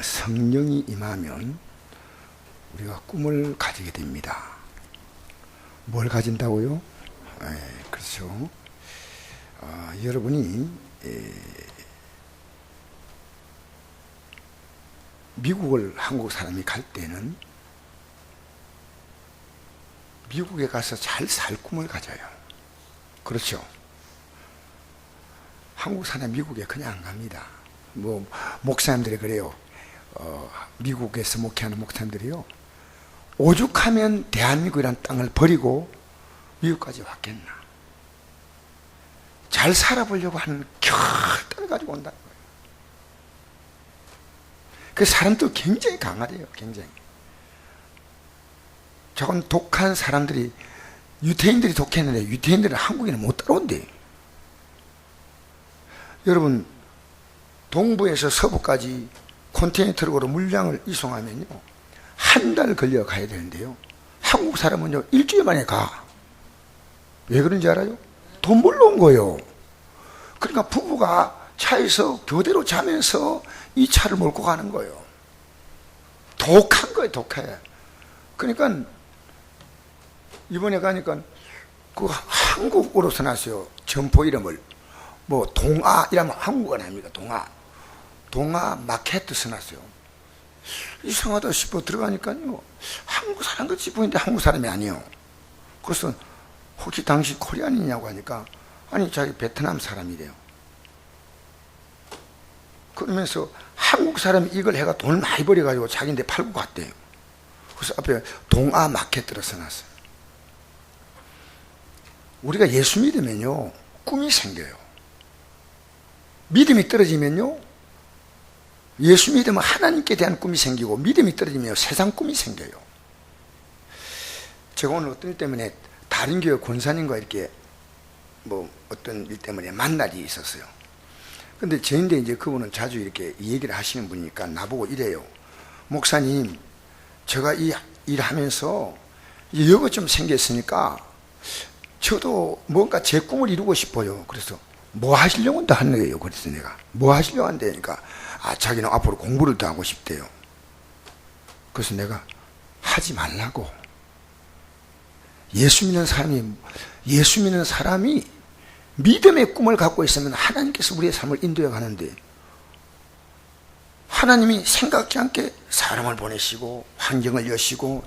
성령이 임하면 우리가 꿈을 가지게 됩니다. 뭘 가진다고요? 그렇죠. 여러분이 미국을 한국 사람이 갈 때는 미국에 가서 잘 살 꿈을 가져요. 그렇죠. 한국 사람 미국에 그냥 안 갑니다. 뭐 목사님들이 그래요. 미국에서 목회하는 목사님들이요, 오죽하면 대한민국이라는 땅을 버리고 미국까지 왔겠나. 잘 살아보려고 하는 결단을 가지고 온다는 거예요. 그 사람도 굉장히 강하대요. 굉장히. 저건 독한 사람들이, 유태인들이 독했는데 유태인들은 한국에는 못 따라온대. 여러분, 동부에서 서부까지 컨테이너 트럭으로 물량을 이송하면요, 한 달 걸려 가야 되는데요, 한국 사람은요 일주일 만에 가. 왜 그런지 알아요? 돈 벌러 온 거예요. 그러니까 부부가 차에서 교대로 자면서 이 차를 몰고 가는 거예요. 독한 거예요. 독해. 그러니까 이번에 가니까 그 한국어로 써놨어요. 점포 이름을 뭐 동아 이러면 한국어는 아닙니까? 동아 마켓 써놨어요. 이상하다 싶어 들어가니까요, 한국 사람 같이 보이는데 한국 사람이 아니에요. 그래서 혹시 당신 코리안이냐고 하니까 아니 자기 베트남 사람이래요. 그러면서 한국 사람이 이걸 해가 돈을 많이 벌여가지고 자기인데 팔고 갔대요. 그래서 앞에 동아 마켓으로 써놨어요. 우리가 예수 믿으면요 꿈이 생겨요. 믿음이 떨어지면요, 예수 믿으면 하나님께 대한 꿈이 생기고, 믿음이 떨어지면 세상 꿈이 생겨요. 제가 오늘 어떤 일 때문에 다른 교회 권사님과 이렇게 뭐 어떤 일 때문에 만날이 있었어요. 근데 저인데 이제 그분은 자주 이렇게 이 얘기를 하시는 분이니까 나보고 이래요. 목사님, 제가 이 일하면서 여거 좀 생겼으니까 저도 뭔가 제 꿈을 이루고 싶어요. 그래서 뭐 하시려고 한다 하는 거예요. 그래서 내가 뭐 하시려고 한다니까, 자기는 앞으로 공부를 더 하고 싶대요. 그래서 내가 하지 말라고. 예수 믿는 사람이 믿음의 꿈을 갖고 있으면 하나님께서 우리의 삶을 인도해 가는데, 하나님이 생각지 않게 사람을 보내시고 환경을 여시고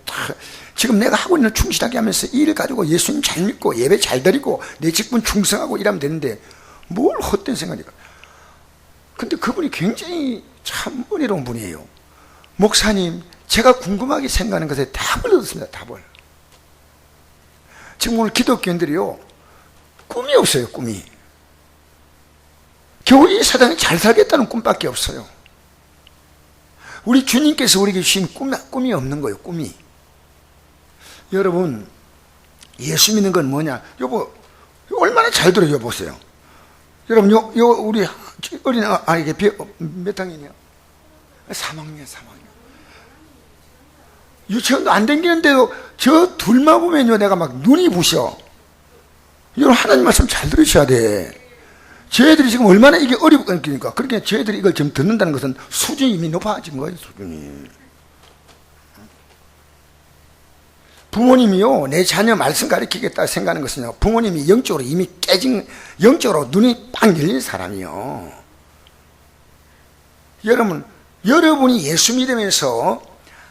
지금 내가 하고 있는 충실하게 하면서 이 일을 가지고 예수님 잘 믿고 예배 잘 드리고 내 직분 충성하고 이러면 되는데 뭘 헛된 생각이야. 근데 그분이 굉장히 참 은혜로운 분이에요. 목사님, 제가 궁금하게 생각하는 것에 답을 얻었습니다. 답을. 지금 오늘 기독교인들이요 꿈이 없어요. 꿈이. 겨우 이 세상에 잘 살겠다는 꿈밖에 없어요. 우리 주님께서 우리에게 주신 꿈이 없는 거예요. 꿈이. 여러분, 예수 믿는 건 뭐냐? 여보, 얼마나 잘 들어요. 보세요. 여러분, 우리 어린 아이게 몇 학년이야? 3학년. 유치원도 안 다니는데도 저 둘만 보면요 내가 막 눈이 부셔. 여러분, 하나님 말씀 잘 들으셔야 돼. 저희들이 지금 얼마나 이게 어렵니까? 그러니까 저희들이 이걸 지금 듣는다는 것은 수준이 이미 높아진 거예요. 수준이. 부모님이요 내 자녀 말씀 가르치겠다 생각하는 것은요, 부모님이 영적으로 이미 깨진, 영적으로 눈이 빵 열린 사람이요. 여러분이 예수 믿으면서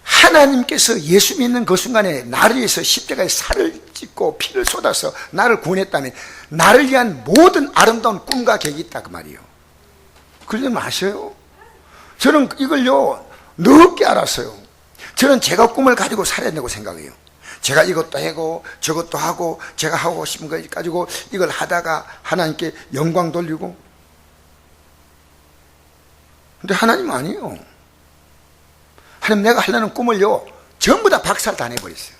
하나님께서 예수 믿는 그 순간에 나를 위해서 십자가에 살을 찢고 피를 쏟아서 나를 구원했다면 나를 위한 모든 아름다운 꿈과 계획이 있다 그 말이에요. 그러지 마세요. 저는 이걸요 늦게 알았어요. 저는 제가 꿈을 가지고 살아야 된다고 생각해요. 제가 이것도 하고 저것도 하고 제가 하고 싶은 거 가지고 이걸 하다가 하나님께 영광 돌리고. 근데 하나님 아니에요. 하나님, 내가 하려는 꿈을요 전부 다 박살 다 내버렸어요.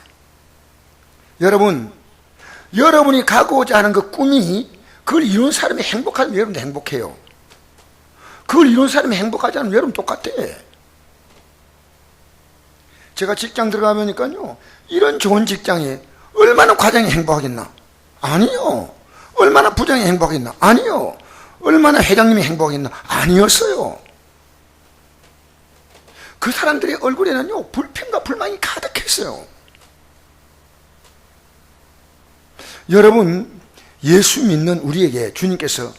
여러분이 가고자 하는 그 꿈이, 그걸 이룬 사람이 행복하면 여러분도 행복해요. 그걸 이룬 사람이 행복하지 않으면 여러분 똑같아. 제가 직장 들어가보니까요, 이런 좋은 직장에 얼마나 과장이 행복하겠나? 아니요. 얼마나 부장이 행복하겠나? 아니요. 얼마나 회장님이 행복하겠나? 아니었어요. 그 사람들의 얼굴에는요, 불평과 불만이 가득했어요. 여러분, 예수 믿는 우리에게 주님께서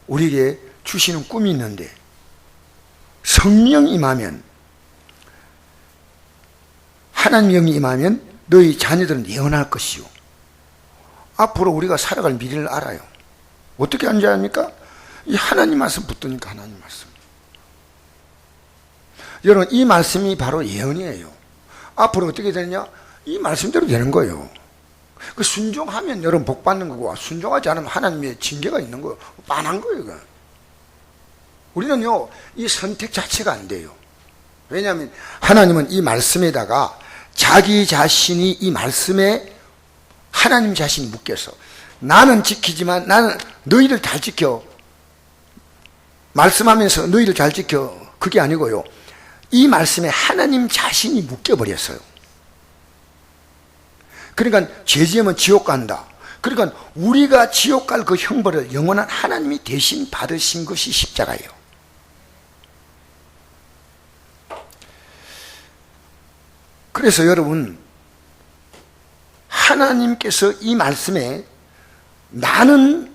우리에게 주시는 꿈이 있는데, 성령이 임하면, 하나님의 영이 임하면 너희 자녀들은 예언할 것이요. 앞으로 우리가 살아갈 미래를 알아요. 어떻게 하는지 아닙니까? 이 하나님 말씀 붙드니까 하나님 말씀. 여러분, 이 말씀이 바로 예언이에요. 앞으로 어떻게 되느냐? 이 말씀대로 되는 거예요. 그 순종하면 여러분 복 받는 거고, 순종하지 않으면 하나님의 징계가 있는 거예요. 빤한 거예요, 이거. 우리는요, 이 선택 자체가 안 돼요. 왜냐하면 하나님은 이 말씀에다가 자기 자신이 이 말씀에 하나님 자신이 묶여서, 나는 지키지만 나는 너희들 잘 지켜, 말씀하면서 너희들 잘 지켜, 그게 아니고요, 이 말씀에 하나님 자신이 묶여버렸어요. 그러니까 죄 지으면 지옥 간다. 그러니까 우리가 지옥 갈 그 형벌을 영원한 하나님이 대신 받으신 것이 십자가예요. 그래서 여러분, 하나님께서 이 말씀에 나는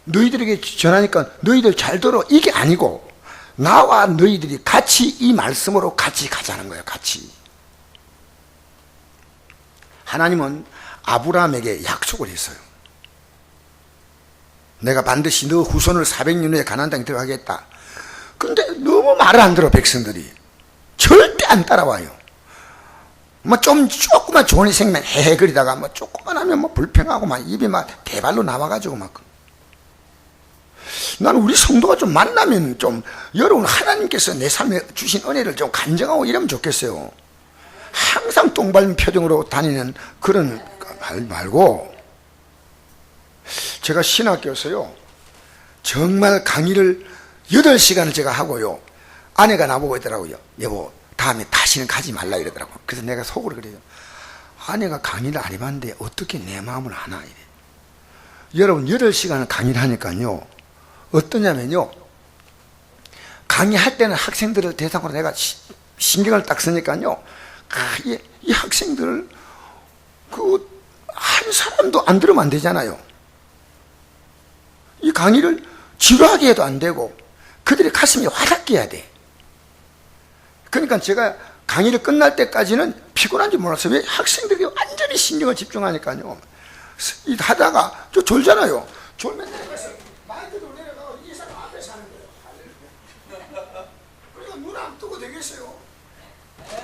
너희들에게 전하니까 너희들 잘 들어, 이게 아니고 나와 너희들이 같이 이 말씀으로 같이 가자는 거예요. 같이. 하나님은 아브라함에게 약속을 했어요. 내가 반드시 너 후손을 400년 후에 가나안 땅에 들어가겠다. 근데 너무 말을 안 들어. 백성들이 절대 안 따라와요. 뭐 조금만 좋은 일 생기면 헤헤거리다가 뭐 조금만 하면 뭐 불평하고 막 입이 막 대발로 나와가지고 막. 나는 우리 성도가 좀 만나면 좀, 여러분 하나님께서 내 삶에 주신 은혜를 좀 간증하고 이러면 좋겠어요. 항상 똥 밟은 표정으로 다니는 그런 말고, 제가 신학교에서요, 정말 강의를 8시간을 제가 하고요, 아내가 나보고 있더라고요. 여보, 다음에 다시는 가지 말라 이러더라고요. 그래서 내가 속으로 그래요. 아내가 강의를 안 해봤는데 어떻게 내 마음을 아나 이래. 여러분, 8시간을 강의를 하니까요, 어떠냐면요, 강의할 때는 학생들을 대상으로 내가 신경을 딱 쓰니까요, 이 학생들을 한 사람도 안 들으면 안 되잖아요. 이 강의를 지루하게 해도 안 되고 그들의 가슴이 와닿게 해야 돼. 그러니까 제가 강의를 끝날 때까지는 피곤한지 몰랐어요. 왜? 학생들이 완전히 신경을 집중하니까요. 하다가 저 졸잖아요. 졸면 내려가서 마이크도 내려가고 이 사람 앞에서 하는 거예요. 그러니까 눈 안 뜨고 되겠어요.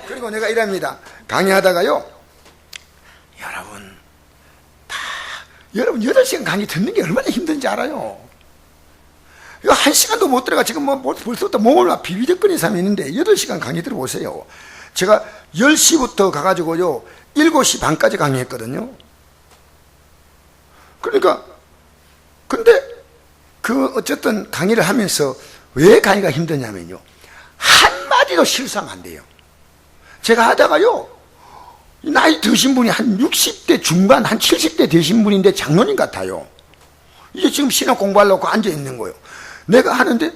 그리고 내가 이랍니다. 강의하다가요, 여러분 8시간 강의 듣는 게 얼마나 힘든지 알아요? 이거 1시간도 못 들어가. 지금 뭐 벌써부터 몸을 막 비비덕거리는 사람이 있는데 8시간 강의 들어보세요. 제가 10시부터 가가지고요 7시 반까지 강의했거든요. 그러니까 근데 어쨌든 강의를 하면서 왜 강의가 힘드냐면요, 한마디도 실수하면 안 돼요. 제가 하다가요, 나이 드신 분이 한 60대 중반, 한 70대 되신 분인데 장로님 같아요. 이제 지금 신학 공부하려고 앉아 있는 거예요. 내가 하는데,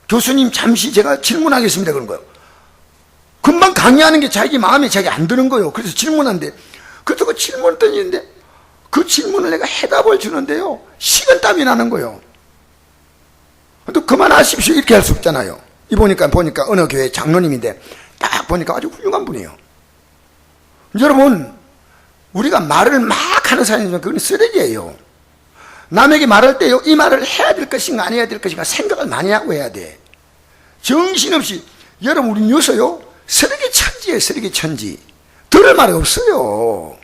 교수님 잠시 제가 질문하겠습니다 그런 거예요. 금방 강의하는 게 자기 마음에 자기 안 드는 거예요. 그래서 질문한데, 그래서 그 질문을 던지는데 그 질문을 내가 해답을 주는데요, 식은땀이 나는 거예요. 또 그만하십시오 이렇게 할 수 없잖아요. 보니까 어느 교회 장로님인데 딱 보니까 아주 훌륭한 분이에요. 여러분, 우리가 말을 막 하는 사람이면 그건 쓰레기예요. 남에게 말할 때요, 이 말을 해야 될 것인가 안 해야 될 것인가 생각을 많이 하고 해야 돼. 정신없이. 여러분, 우린 요새요 쓰레기 천지예요. 쓰레기 천지. 들을 말이 없어요.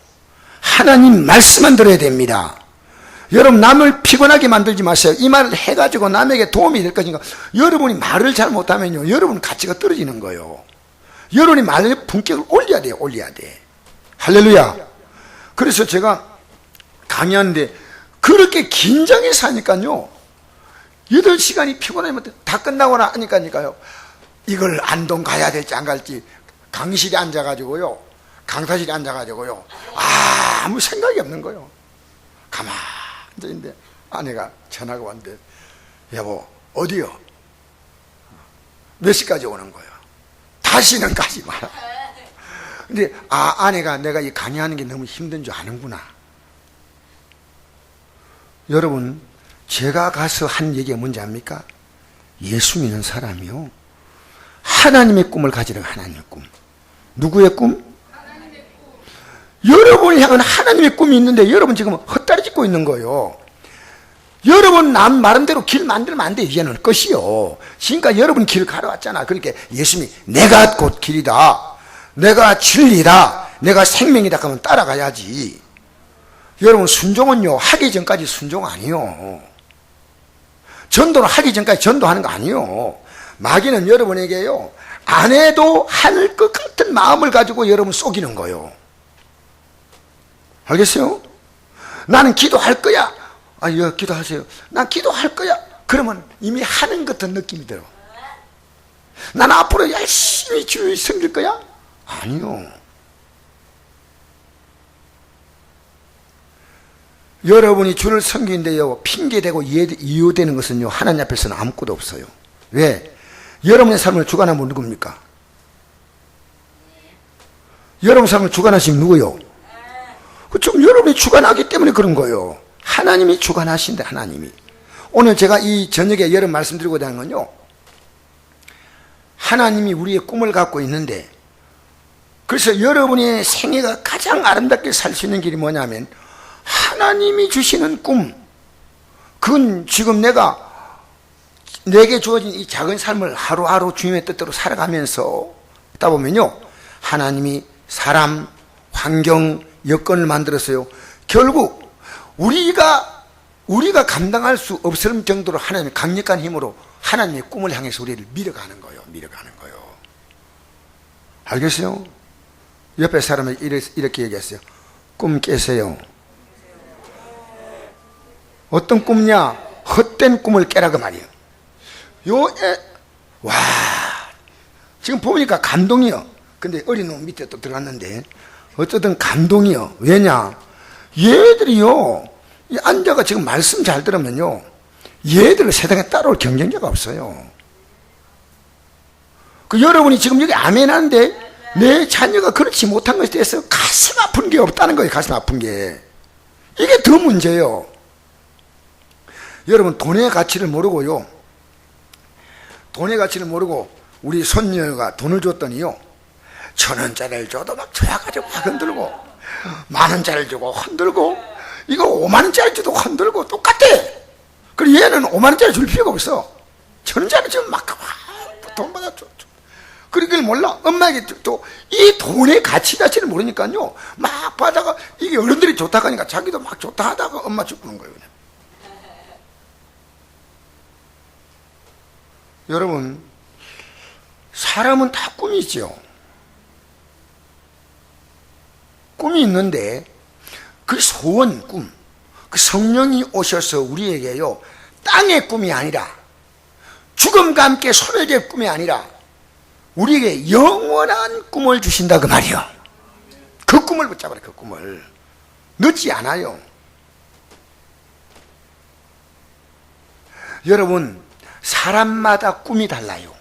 하나님 말씀만 들어야 됩니다. 여러분, 남을 피곤하게 만들지 마세요. 이 말을 해가지고 남에게 도움이 될 것인가. 여러분이 말을 잘 못하면요, 여러분 가치가 떨어지는 거예요. 여러분이 말의 품격을 올려야 돼요. 올려야 돼. 할렐루야. 그래서 제가 강의하는데 그렇게 긴장해서 하니까요, 8시간이 피곤하면 다 끝나거나 하니까요, 이걸 안동 가야 될지 안 갈지 강의실에 앉아가지고요, 강사실에 앉아가지고요, 아무 생각이 없는 거예요. 가만히 앉아있는데 아내가 전화가 왔는데, 여보 어디요? 몇 시까지 오는 거예요? 다시는 가지 마라. 근데 아내가 내가 이 강의하는 게 너무 힘든 줄 아는구나. 여러분, 제가 가서 한 얘기가 뭔지 압니까? 예수 믿는 사람이요, 하나님의 꿈을 가지라고. 하나님의 꿈. 누구의 꿈? 하나님의 꿈. 여러분을 향한 하나님의 꿈이 있는데 여러분 지금 헛다리 짚고 있는 거예요. 여러분 남 마음대로 길 만들면 안 돼. 이제는 끝이요. 지금까지 여러분 길 가려왔잖아. 그러니까 예수님이 내가 곧 길이다, 내가 진리다, 내가 생명이다 하면 따라가야지. 여러분, 순종은요, 하기 전까지 순종 아니요. 전도는 하기 전까지 전도하는 거 아니요. 마귀는 여러분에게요, 안 해도 하늘 것 같은 마음을 가지고 여러분 속이는 거요. 알겠어요? 나는 기도할 거야. 기도하세요. 난 기도할 거야. 그러면 이미 하는 것 같은 느낌이 들어. 난 앞으로 열심히 주를 섬길 거야? 아니요. 여러분이 주를 섬기는데요, 핑계대고 이유되는 것은요, 하나님 앞에서는 아무것도 없어요. 왜? 여러분의 삶을 주관하면 누굽니까? 여러분 삶을 주관하시면 누구요? 좀 여러분이 주관하기 때문에 그런 거예요. 하나님이 주관하신대. 하나님이. 오늘 제가 이 저녁에 여러분 말씀드리고 다니는 건요, 하나님이 우리의 꿈을 갖고 있는데, 그래서 여러분의 생애가 가장 아름답게 살 수 있는 길이 뭐냐면 하나님이 주시는 꿈. 그건 지금 내게 주어진 이 작은 삶을 하루하루 주님의 뜻대로 살아가면서 있다 보면요, 하나님이 사람, 환경, 여건을 만들었어요. 결국 우리가 감당할 수 없을 정도로 하나님의 강력한 힘으로 하나님의 꿈을 향해서 우리를 밀어가는 거예요. 알겠어요? 옆에 사람이 이렇게 얘기했어요. 꿈 깨세요. 어떤 꿈이냐? 헛된 꿈을 깨라 그 말이에요. 지금 보니까 감동이요. 근데 어린 놈 밑에 또 들어갔는데 어쨌든 감동이요. 왜냐? 얘들이요, 이 앉아가 지금 말씀 잘 들으면요, 얘들 세상에 따라올 경쟁자가 없어요. 여러분이 지금 여기 아멘 하는데 내 자녀가 그렇지 못한 것에 대해서 가슴 아픈 게 없다는 거예요. 가슴 아픈 게. 이게 더 문제예요. 여러분, 돈의 가치를 모르고요, 돈의 가치를 모르고 우리 손녀가 돈을 줬더니요, 1,000원짜리를 줘도 막 좋아가지고 막 흔들고, 10,000원짜리를 주고 흔들고, 이거 50,000원짜리 줘도 흔들고 똑같아. 그리고 얘는 50,000원짜리 줄 필요가 없어. 1,000원짜리 주면 막 돈 받아줘. 그러길 몰라. 엄마에게 또 이 돈의 가치 자체를 모르니까요, 막 받아가, 이게 어른들이 좋다고 하니까 자기도 막 좋다 하다가 엄마 죽는 거예요. 그냥. 여러분, 사람은 다 꿈이 있죠. 꿈이 있는데 그 소원, 꿈, 그 성령이 오셔서 우리에게요, 땅의 꿈이 아니라, 죽음과 함께 손을 쥘 꿈이 아니라 우리에게 영원한 꿈을 주신다 그 말이요. 그 꿈을 붙잡아라. 그 꿈을. 늦지 않아요. 여러분, 사람마다 꿈이 달라요.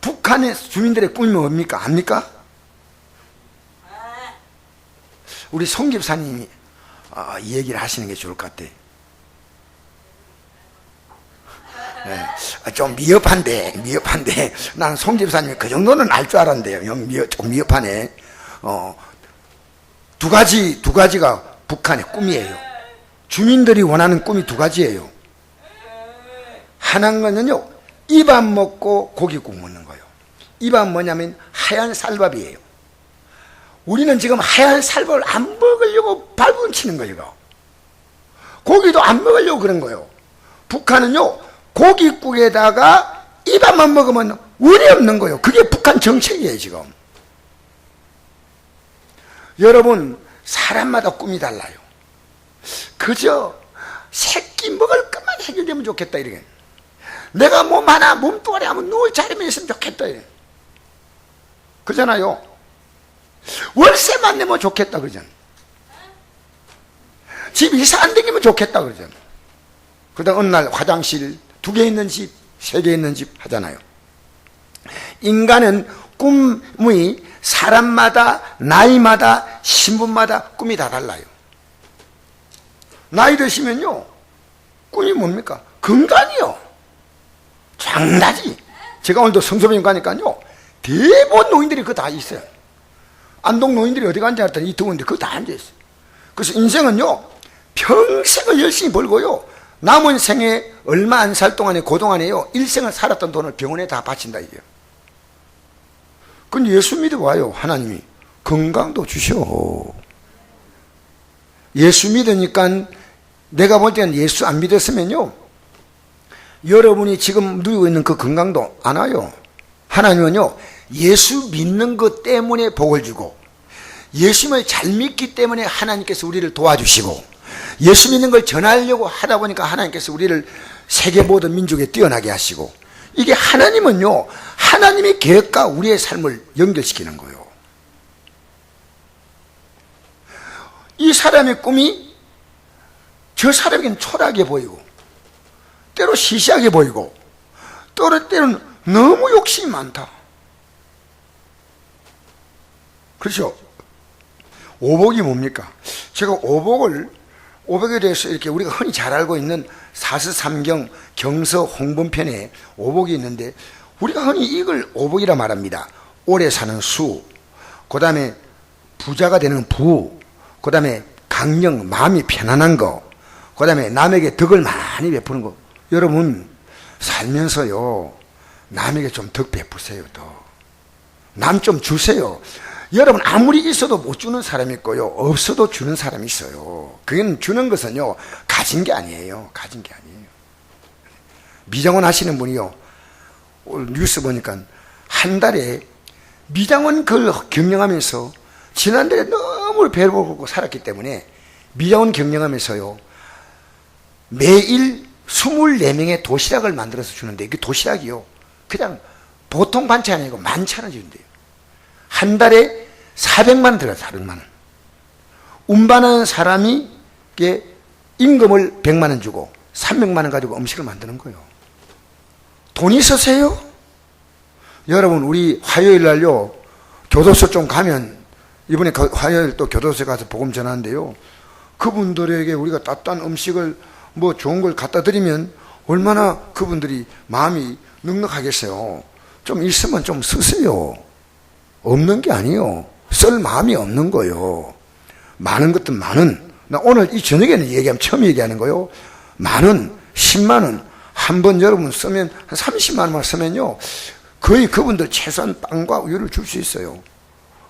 북한의 주민들의 꿈이 뭡니까? 압니까? 우리 송 집사님이 이 얘기를 하시는 게 좋을 것 같아. 좀 미흡한데 나는 송 집사님이 그 정도는 알 줄 알았는데요. 좀 미흡하네. 두 가지가 북한의 꿈이에요. 주민들이 원하는 꿈이 두 가지예요. 하나는요, 입 안 먹고 고기국 먹는 거예요. 입 안 뭐냐면 하얀 쌀밥이에요. 우리는 지금 하얀 쌀밥을 안 먹으려고 발버둥치는 거예요. 이거. 고기도 안 먹으려고 그런 거예요. 북한은요, 고깃국에다가 입안만 먹으면 운이 없는 거예요. 그게 북한 정책이에요. 지금 여러분, 사람마다 꿈이 달라요. 그저 새끼 먹을 것만 해결되면 좋겠다 이렇게. 내가 몸 하나 몸뚱아리 하면 누울 자리만 있으면 좋겠다 이래. 그러잖아요. 월세만 내면 좋겠다 그러잖아. 집 이사 안 다니면 좋겠다 그러잖아. 그러다 어느 날 화장실 2개 있는 집, 3개 있는 집 하잖아요. 인간은 꿈이 사람마다, 나이마다, 신분마다 꿈이 다 달라요. 나이 드시면요, 꿈이 뭡니까? 건강이요. 장나지. 제가 오늘도 성소병 가니까요, 대부분 노인들이 그거 다 있어요. 안동 노인들이 어디 간지 알았더니 이 더운데 그거 다 앉아있어요. 그래서 인생은요, 평생을 열심히 벌고요, 남은 생에 얼마 안 살 동안에 그동안에요, 일생을 살았던 돈을 병원에 다 바친다 이게요. 근데 예수 믿어봐요. 하나님이 건강도 주셔. 예수 믿으니까, 내가 볼 때는 예수 안 믿었으면요, 여러분이 지금 누리고 있는 그 건강도 안 와요. 하나님은요, 예수 믿는 것 때문에 복을 주고, 예수님을 잘 믿기 때문에 하나님께서 우리를 도와주시고, 예수 믿는 걸 전하려고 하다 보니까 하나님께서 우리를 세계 모든 민족에 뛰어나게 하시고, 이게 하나님은요, 하나님의 계획과 우리의 삶을 연결시키는 거예요. 이 사람의 꿈이 저 사람에게는 초라하게 보이고, 때로 시시하게 보이고, 때로는 너무 욕심이 많다. 그렇죠? 오복이 뭡니까? 제가 오복에 대해서 이렇게 우리가 흔히 잘 알고 있는 사스삼경 경서 홍범편에 오복이 있는데, 우리가 흔히 이걸 오복이라 말합니다. 오래 사는 수, 그 다음에 부자가 되는 부, 그 다음에 강령, 마음이 편안한 거, 그 다음에 남에게 덕을 많이 베푸는 거. 여러분, 살면서요, 남에게 좀 덕 베푸세요. 남 좀 주세요. 여러분, 아무리 있어도 못 주는 사람이 있고요, 없어도 주는 사람이 있어요. 그건 주는 것은요, 가진 게 아니에요. 가진 게 아니에요. 미장원 하시는 분이요, 오늘 뉴스 보니까 한 달에 미장원 그걸 경영하면서, 지난달에 너무 배를 고프고 살았기 때문에 미장원 경영하면서요, 매일 24명의 도시락을 만들어서 주는데, 그 도시락이요, 그냥 보통 반찬이 아니고 10,000원 주는데요. 한 달에 400만 원 들어요. 400만 원. 운반하는 사람이 임금을 100만 원 주고 300만 원 가지고 음식을 만드는 거예요. 돈이 있으세요? 여러분, 우리 화요일 날요, 교도소 좀 가면, 이번에 화요일 또 교도소에 가서 복음 전하는데요, 그분들에게 우리가 따뜻한 음식을 뭐 좋은 걸 갖다 드리면 얼마나 그분들이 마음이 넉넉하겠어요. 좀 있으면 좀 쓰세요. 없는 게 아니에요. 쓸 마음이 없는 거예요. 많은 것도 많은, 나 오늘 이 저녁에는 얘기하면 처음 얘기하는 거예요. 많은 10만 원 한 번 여러분 쓰면, 한 30만 원만 쓰면요, 거의 그분들 최소한 빵과 우유를 줄 수 있어요.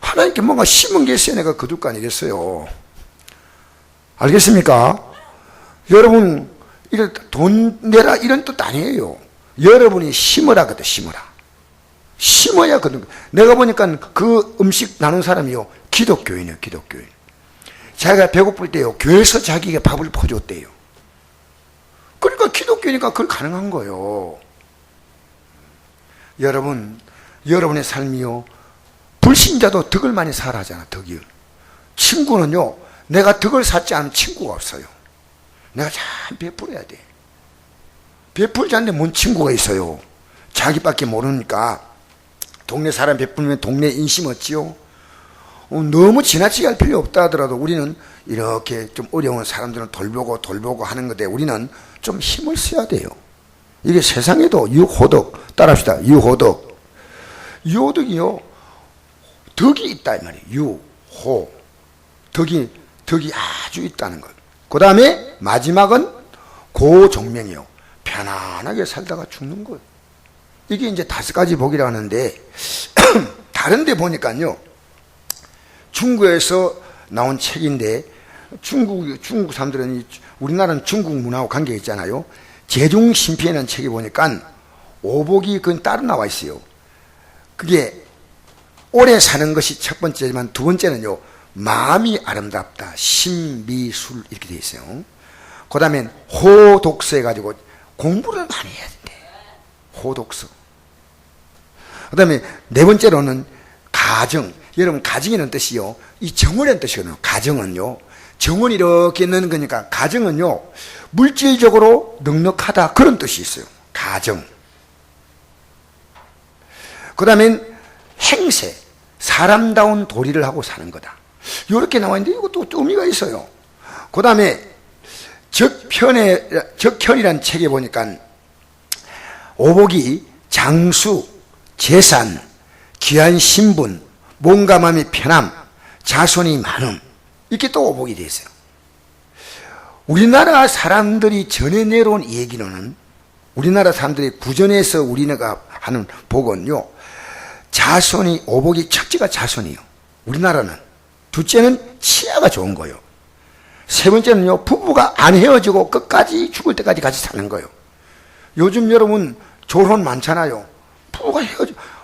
하나님께 뭔가 심은 게 있어야 내가 거둘 거 아니겠어요. 알겠습니까? 여러분, 이런 돈 내라 이런 뜻 아니에요. 여러분이 심으라 그때 심으라. 심어야 거든. 내가 보니까 그 음식 나눈 사람이요, 기독교인이에요. 기독교인. 자기가 배고플 때요, 교회에서 자기가 밥을 퍼줬대요. 그러니까 기독교니까 그걸 가능한 거예요. 여러분, 여러분의 삶이요, 불신자도 덕을 많이 살아하잖아. 덕이. 친구는요, 내가 덕을 쌓지 않으면 친구가 없어요. 내가 잘 베풀어야 돼. 베풀지 않는데 뭔 친구가 있어요. 자기밖에 모르니까. 동네 사람 베풀면 동네 인심 얻지요. 너무 지나치게 할 필요 없다 하더라도 우리는 이렇게 좀 어려운 사람들은 돌보고 하는 건데, 우리는 좀 힘을 써야 돼요. 이게 세상에도 유호덕, 따라합시다. 유호덕. 유호덕이요, 덕이 있다 이 말이에요. 유호. 덕이 아주 있다는 것. 그 다음에 마지막은 고종명이요. 편안하게 살다가 죽는 거예요. 이게 이제 5가지 복이라고 하는데, 다른 데 보니까요, 중국에서 나온 책인데, 중국 사람들은, 우리나라는 중국 문화하고 관계가 있잖아요. 제중신피라는 책에 보니까 오복이 그건 따로 나와 있어요. 그게 오래 사는 것이 첫 번째지만, 두 번째는요, 마음이 아름답다, 신미술 이렇게 돼 있어요. 그 다음에 호독서 해가지고 공부를 많이 해야 된대. 호독서. 그 다음에 네 번째로는 가정. 여러분, 가정이라는 뜻이요, 이 정원이라는 뜻이거든요. 가정은요, 정원이 이렇게 있는 거니까, 가정은요, 물질적으로 넉넉하다, 그런 뜻이 있어요. 가정. 그 다음엔 행세, 사람다운 도리를 하고 사는 거다. 이렇게 나와 있는데 이것도 또 의미가 있어요. 그 다음에 적현이라는 책에 보니까 오복이 장수, 재산, 귀한 신분, 몸과 마음이 편함, 자손이 많음, 이렇게 또 오복이 되어 있어요. 우리나라 사람들이 전해 내려온 얘기로는, 우리나라 사람들이 구전에서 우리나라가 하는 복은요, 자손이, 오복이 첫째가 자손이요, 우리나라는. 둘째는 치아가 좋은 거예요. 세 번째는요, 부부가 안 헤어지고 끝까지 죽을 때까지 같이 사는 거예요. 요즘 여러분 졸혼 많잖아요.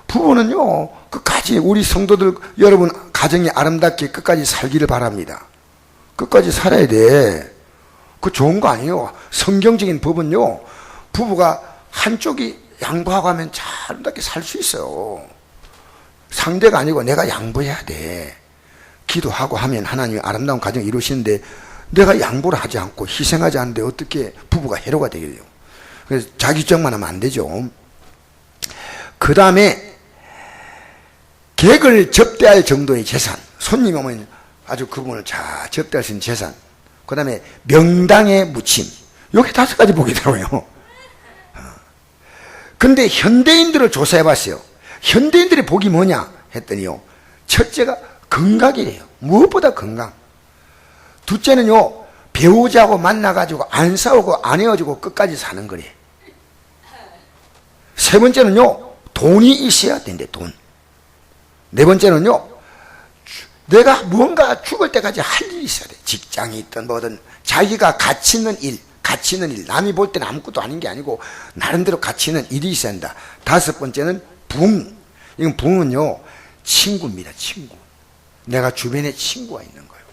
부부는요 끝까지, 우리 성도들 여러분 가정이 아름답게 끝까지 살기를 바랍니다. 끝까지 살아야 돼. 그 좋은 거 아니에요. 성경적인 법은요, 부부가 한쪽이 양보하고 하면 잘 아름답게 살 수 있어요. 상대가 아니고 내가 양보해야 돼. 기도하고 하면 하나님이 아름다운 가정을 이루시는데, 내가 양보를 하지 않고 희생하지 않는데 어떻게 부부가 해로가 되겠어요. 그래서 자기 주장만 하면 안 되죠. 그 다음에 객을 접대할 정도의 재산, 손님 오면 아주 그분을 잘 접대할 수 있는 재산, 그 다음에 명당의 무침, 여기 5가지 복이더라고요. 근데 현대인들을 조사해 봤어요. 현대인들의 복이 뭐냐 했더니요, 첫째가 건강이래요. 무엇보다 건강. 둘째는요, 배우자하고 만나가지고 안 싸우고 안 헤어지고 끝까지 사는 거래. 세 번째는요, 돈이 있어야 된대, 돈. 네 번째는요, 내가 무언가 죽을 때까지 할 일이 있어야 돼. 직장이 있든 뭐든 자기가 가치 있는 일, 남이 볼 때는 아무것도 아닌 게 아니고 나름대로 가치 있는 일이 있어야 한다. 다섯 번째는 붕. 이건 붕은요, 친구입니다, 친구. 내가 주변에 친구가 있는 거예요.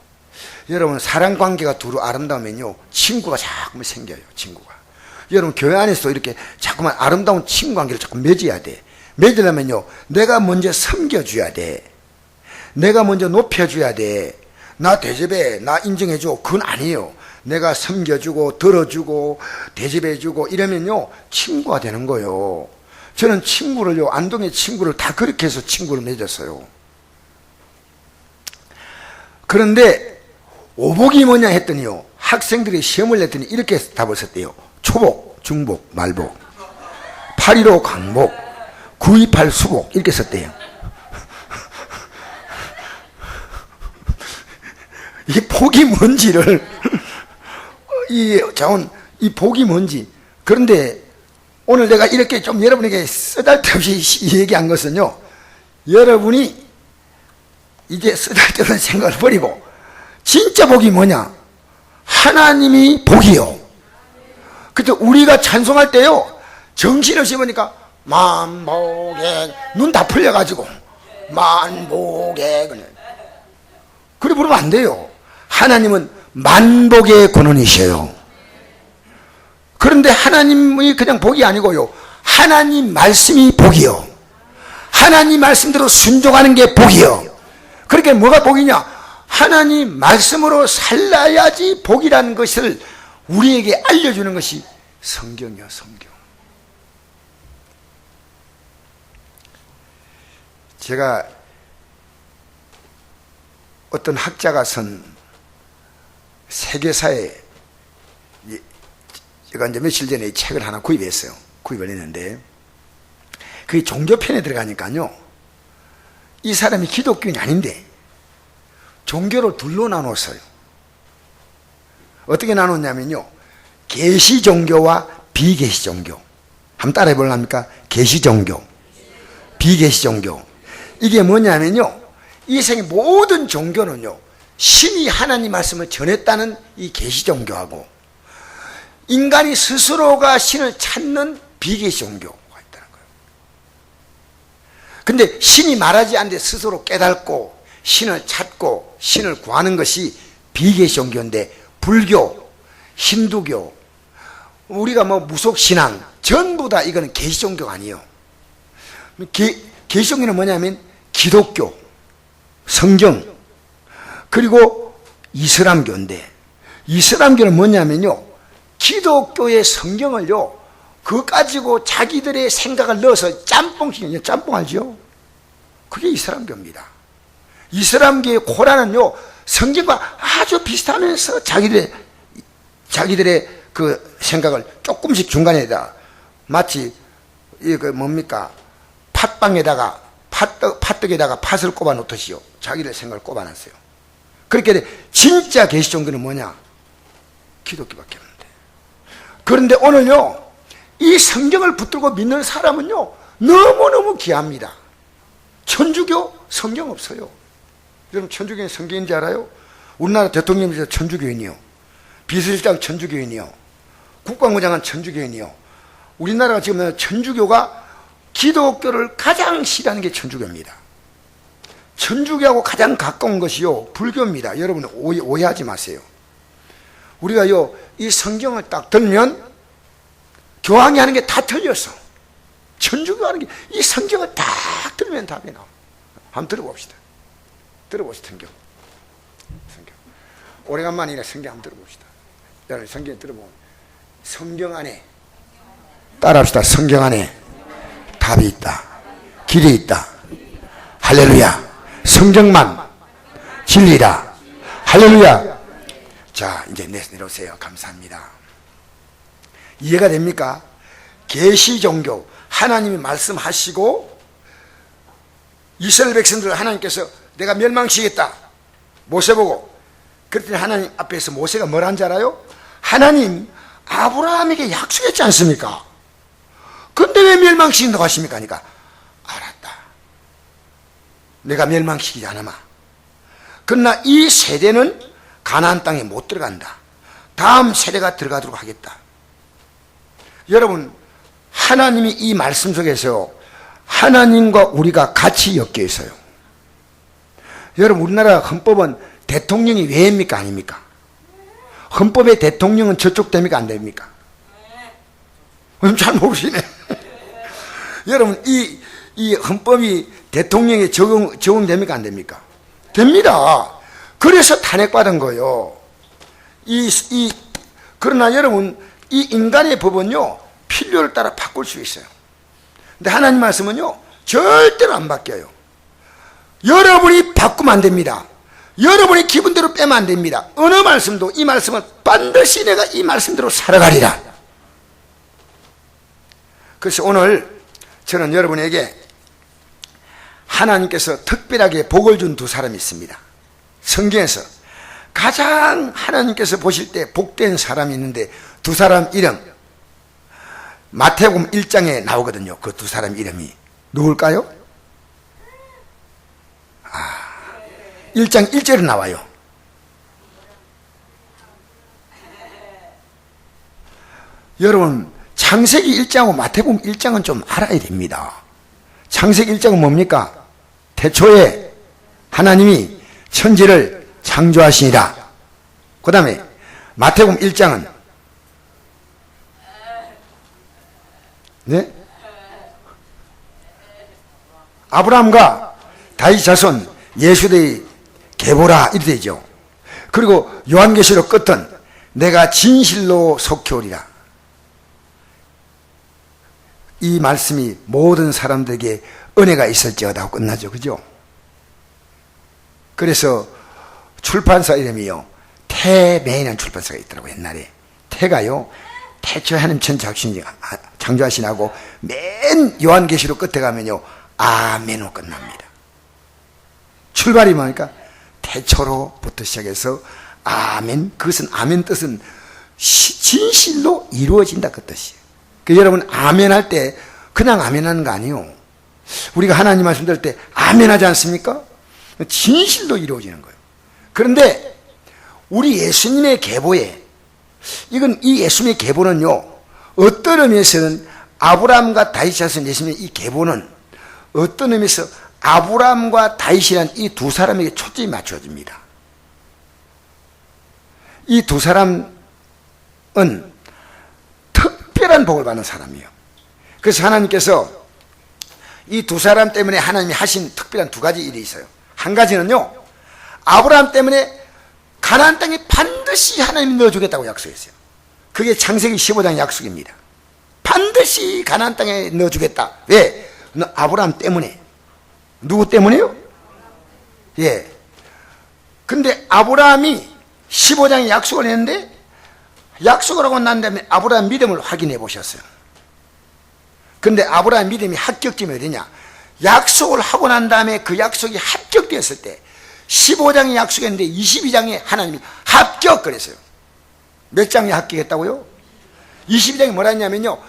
여러분, 사랑관계가 두루 아름다우면요, 친구가 자꾸만 생겨요, 친구가. 여러분, 교회 안에서도 이렇게 자꾸만 아름다운 친구 관계를 자꾸 맺어야 돼. 맺으려면요, 내가 먼저 섬겨줘야 돼. 내가 먼저 높여줘야 돼. 나 대접해, 나 인정해줘. 그건 아니에요. 내가 섬겨주고, 들어주고, 대접해주고, 이러면요, 친구가 되는 거예요. 저는 친구를요, 안동의 친구를 다 그렇게 해서 친구를 맺었어요. 그런데 오복이 뭐냐 했더니요, 학생들이 시험을 냈더니 이렇게 답을 썼대요. 초복, 중복, 말복, 815 강복, 928 수복, 이렇게 썼대요. 이 복이 뭔지를 이 복이 뭔지. 그런데 오늘 내가 이렇게 좀 여러분에게 쓰잘데없이 얘기한 것은요, 여러분이 이제 쓰잘데없는 생각을 버리고 진짜 복이 뭐냐, 하나님이 복이요. 그래서 우리가 찬송할 때요, 정신없이 보니까 만복에 눈 다 풀려가지고 만복에 그래 부르면 안 돼요. 하나님은 만복의 근원이셔요. 그런데 하나님이 그냥 복이 아니고요, 하나님 말씀이 복이요, 하나님 말씀대로 순종하는 게 복이요. 그러니까 뭐가 복이냐, 하나님 말씀으로 살아야지 복이라는 것을 우리에게 알려주는 것이 성경이요, 성경. 제가 어떤 학자가 쓴 세계사에, 제가 이제 며칠 전에 이 책을 하나 구입을 했는데, 그게 종교편에 들어가니까요, 이 사람이 기독교인이 아닌데 종교를 둘로 나눴어요. 어떻게 나눴냐면요, 계시 종교와 비계시 종교. 한번 따라해 볼랍니까? 계시 종교, 비계시 종교. 이게 뭐냐면요, 이 세상의 모든 종교는요, 신이 하나님 말씀을 전했다는 이 계시 종교하고, 인간이 스스로가 신을 찾는 비계시 종교가 있다는 거예요. 근데 신이 말하지 않는데 스스로 깨닫고 신을 찾고 신을 구하는 것이 비계시 종교인데, 불교, 힌두교, 우리가 뭐 무속신앙, 전부 다 이거는 계시 종교가 아니에요. 계시 종교는 뭐냐면 기독교, 성경, 그리고 이슬람교인데, 이슬람교는 뭐냐면요, 기독교의 성경을요 그거 가지고 자기들의 생각을 넣어서 짬뽕 알죠? 그게 이슬람교입니다. 이슬람교의 코란은요, 성경과 아주 비슷하면서 자기들의 그 생각을 조금씩 중간에다 마치 뭡니까? 팥빵에다가 팥떡에다가 팥을 꼽아 놓듯이요. 자기들 생각을 꼽아 놨어요. 그렇게 진짜 계시 종교는 뭐냐? 기독교밖에 없는데. 그런데 오늘요, 이 성경을 붙들고 믿는 사람은요, 너무너무 귀합니다. 천주교 성경 없어요. 여러분, 천주교는 성경인지 알아요? 우리나라 대통령이 천주교인이요, 비서실장 천주교인이요, 국방부장은 천주교인이요. 우리나라가 지금 천주교가 기독교를 가장 싫어하는 게 천주교입니다. 천주교하고 가장 가까운 것이요, 불교입니다. 여러분 오해하지 마세요. 우리가요, 이 성경을 딱 들면 교황이 하는 게 다 틀렸어. 천주교 하는 게 이 성경을 딱 들면 답이 나와. 한번 들어봅시다. 들어보시다. 성경. 오래간만이라 성경 한번 들어봅시다. 여러분, 성경 들어보면 성경 안에, 따라합시다. 성경 안에 답이 있다. 길이 있다. 할렐루야. 성경만 진리다. 할렐루야. 자, 이제 내려오세요. 감사합니다. 이해가 됩니까? 계시 종교, 하나님이 말씀하시고 이스라엘 백성들을 하나님께서 내가 멸망시키겠다, 모세 보고. 그랬더니 하나님 앞에서 모세가 뭘 한 줄 알아요? 하나님 아브라함에게 약속했지 않습니까? 근데 왜 멸망시킨다고 하십니까? 하니까 알았다, 내가 멸망시키지 않아마. 그러나 이 세대는 가나안 땅에 못 들어간다. 다음 세대가 들어가도록 하겠다. 여러분, 하나님이 이 말씀 속에서 하나님과 우리가 같이 엮여 있어요. 여러분, 우리나라 헌법은 대통령이 외입니까? 아닙니까? 헌법의 대통령은 저쪽 됩니까? 안 됩니까? 잘 모르시네. 여러분, 이 헌법이 대통령에 적용됩니까? 안 됩니까? 됩니다. 그래서 탄핵받은 거예요. 그러나 여러분, 이 인간의 법은요, 필요를 따라 바꿀 수 있어요. 근데 하나님 말씀은요, 절대로 안 바뀌어요. 여러분이 바꾸면 안 됩니다. 여러분이 기분대로 빼면 안 됩니다. 어느 말씀도 이 말씀은 반드시 내가 이 말씀대로 살아가리라. 그래서 오늘 저는 여러분에게 하나님께서 특별하게 복을 준 두 사람이 있습니다. 성경에서 가장 하나님께서 보실 때 복된 사람이 있는데 두 사람 이름, 마태복음 1장에 나오거든요. 그 두 사람 이름이 누굴까요? 1장 1절에 나와요. 여러분, 창세기 1장하고 마태복음 1장은 좀 알아야 됩니다. 창세기 1장은 뭡니까? 태초에 하나님이 천지를 창조하시니라. 그 다음에 마태복음 1장은 네? 아브라함과 다윗 자손 예수의 계보라 이렇게 되죠. 그리고 요한계시록 끝은 내가 진실로 속히 오리라. 이 말씀이 모든 사람들에게 은혜가 있을지어다 하고 끝나죠. 그죠? 그래서 출판사 이름이요, 태매라는 출판사가 있더라고요. 옛날에 태가요, 태초에 하나님 창조하시나고 맨 요한계시록 끝에 가면요, 아멘으로 끝납니다. 출발이 뭡니까? 태초로부터 시작해서 아멘. 그것은 아멘 뜻은 진실로 이루어진다 그 뜻이에요. 그러니까 여러분, 아멘 할 때 그냥 아멘 하는 거 아니에요. 우리가 하나님 말씀 들을 때 아멘 하지 않습니까? 진실로 이루어지는 거예요. 그런데 우리 예수님의 계보에, 이 예수님의 계보는요, 어떤 의미에서는 아브라함과 다윗 자손 예수님의 이 계보는 어떤 의미에서 아브라함과 다윗이란 이 두 사람에게 초점이 맞춰집니다. 이 두 사람은 특별한 복을 받는 사람이에요. 그래서 하나님께서 이 두 사람 때문에 하나님이 하신 특별한 두 가지 일이 있어요. 한 가지는요, 아브라함 때문에 가나안 땅에 반드시 하나님이 넣어주겠다고 약속했어요. 그게 창세기 15장 약속입니다. 반드시 반드시 가나안 땅에 넣어주겠다. 왜? 아브라함 때문에. 누구 때문에요? 예. 근데 아브라함이 15장에 약속을 했는데, 약속을 하고 난 다음에 아브라함 믿음을 확인해 보셨어요. 근데 아브라함 믿음이 합격점이 어디냐? 약속을 하고 난 다음에 그 약속이 합격되었을 때 15장에 약속했는데 22장에 하나님이 합격 그랬어요. 몇 장에 합격했다고요? 22장에 뭐라 했냐면요,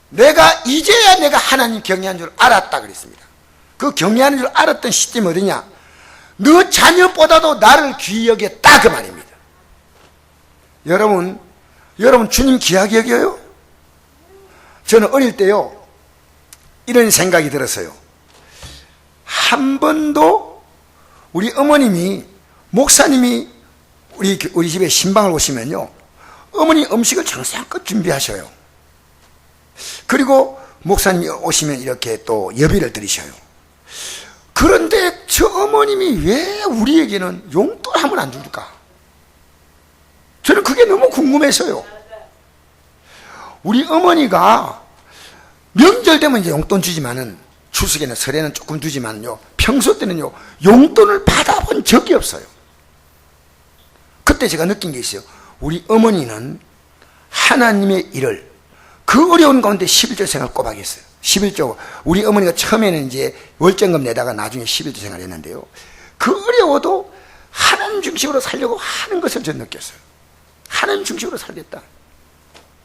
내가 이제야 내가 하나님 경외하는 줄 알았다 그랬습니다. 그 경외하는 줄 알았던 시점이 어디냐? 너 자녀보다도 나를 귀히 여겼다 그 말입니다. 여러분 주님 귀하게 여겨요? 저는 어릴 때요 이런 생각이 들었어요. 한 번도 우리 어머님이, 목사님이 우리 집에 신방을 오시면요, 어머니 음식을 정성껏 준비하셔요. 그리고 목사님이 오시면 이렇게 또 예배를 드리셔요. 그런데 저 어머님이 왜 우리에게는 용돈 한 번 안 줄까? 저는 그게 너무 궁금해서요. 우리 어머니가 명절 되면 이제 용돈 주지만은, 추석에는 설에는 조금 주지만요, 평소 때는요 용돈을 받아본 적이 없어요. 그때 제가 느낀 게 있어요. 우리 어머니는 하나님의 일을, 그 어려운 가운데 11조 생활 꼬박 했어요. 11조, 우리 어머니가 처음에는 이제 월정금 내다가 나중에 11조 생활 했는데요, 그 어려워도 하나님 중심으로 살려고 하는 것을 저는 느꼈어요. 하나님 중심으로 살겠다.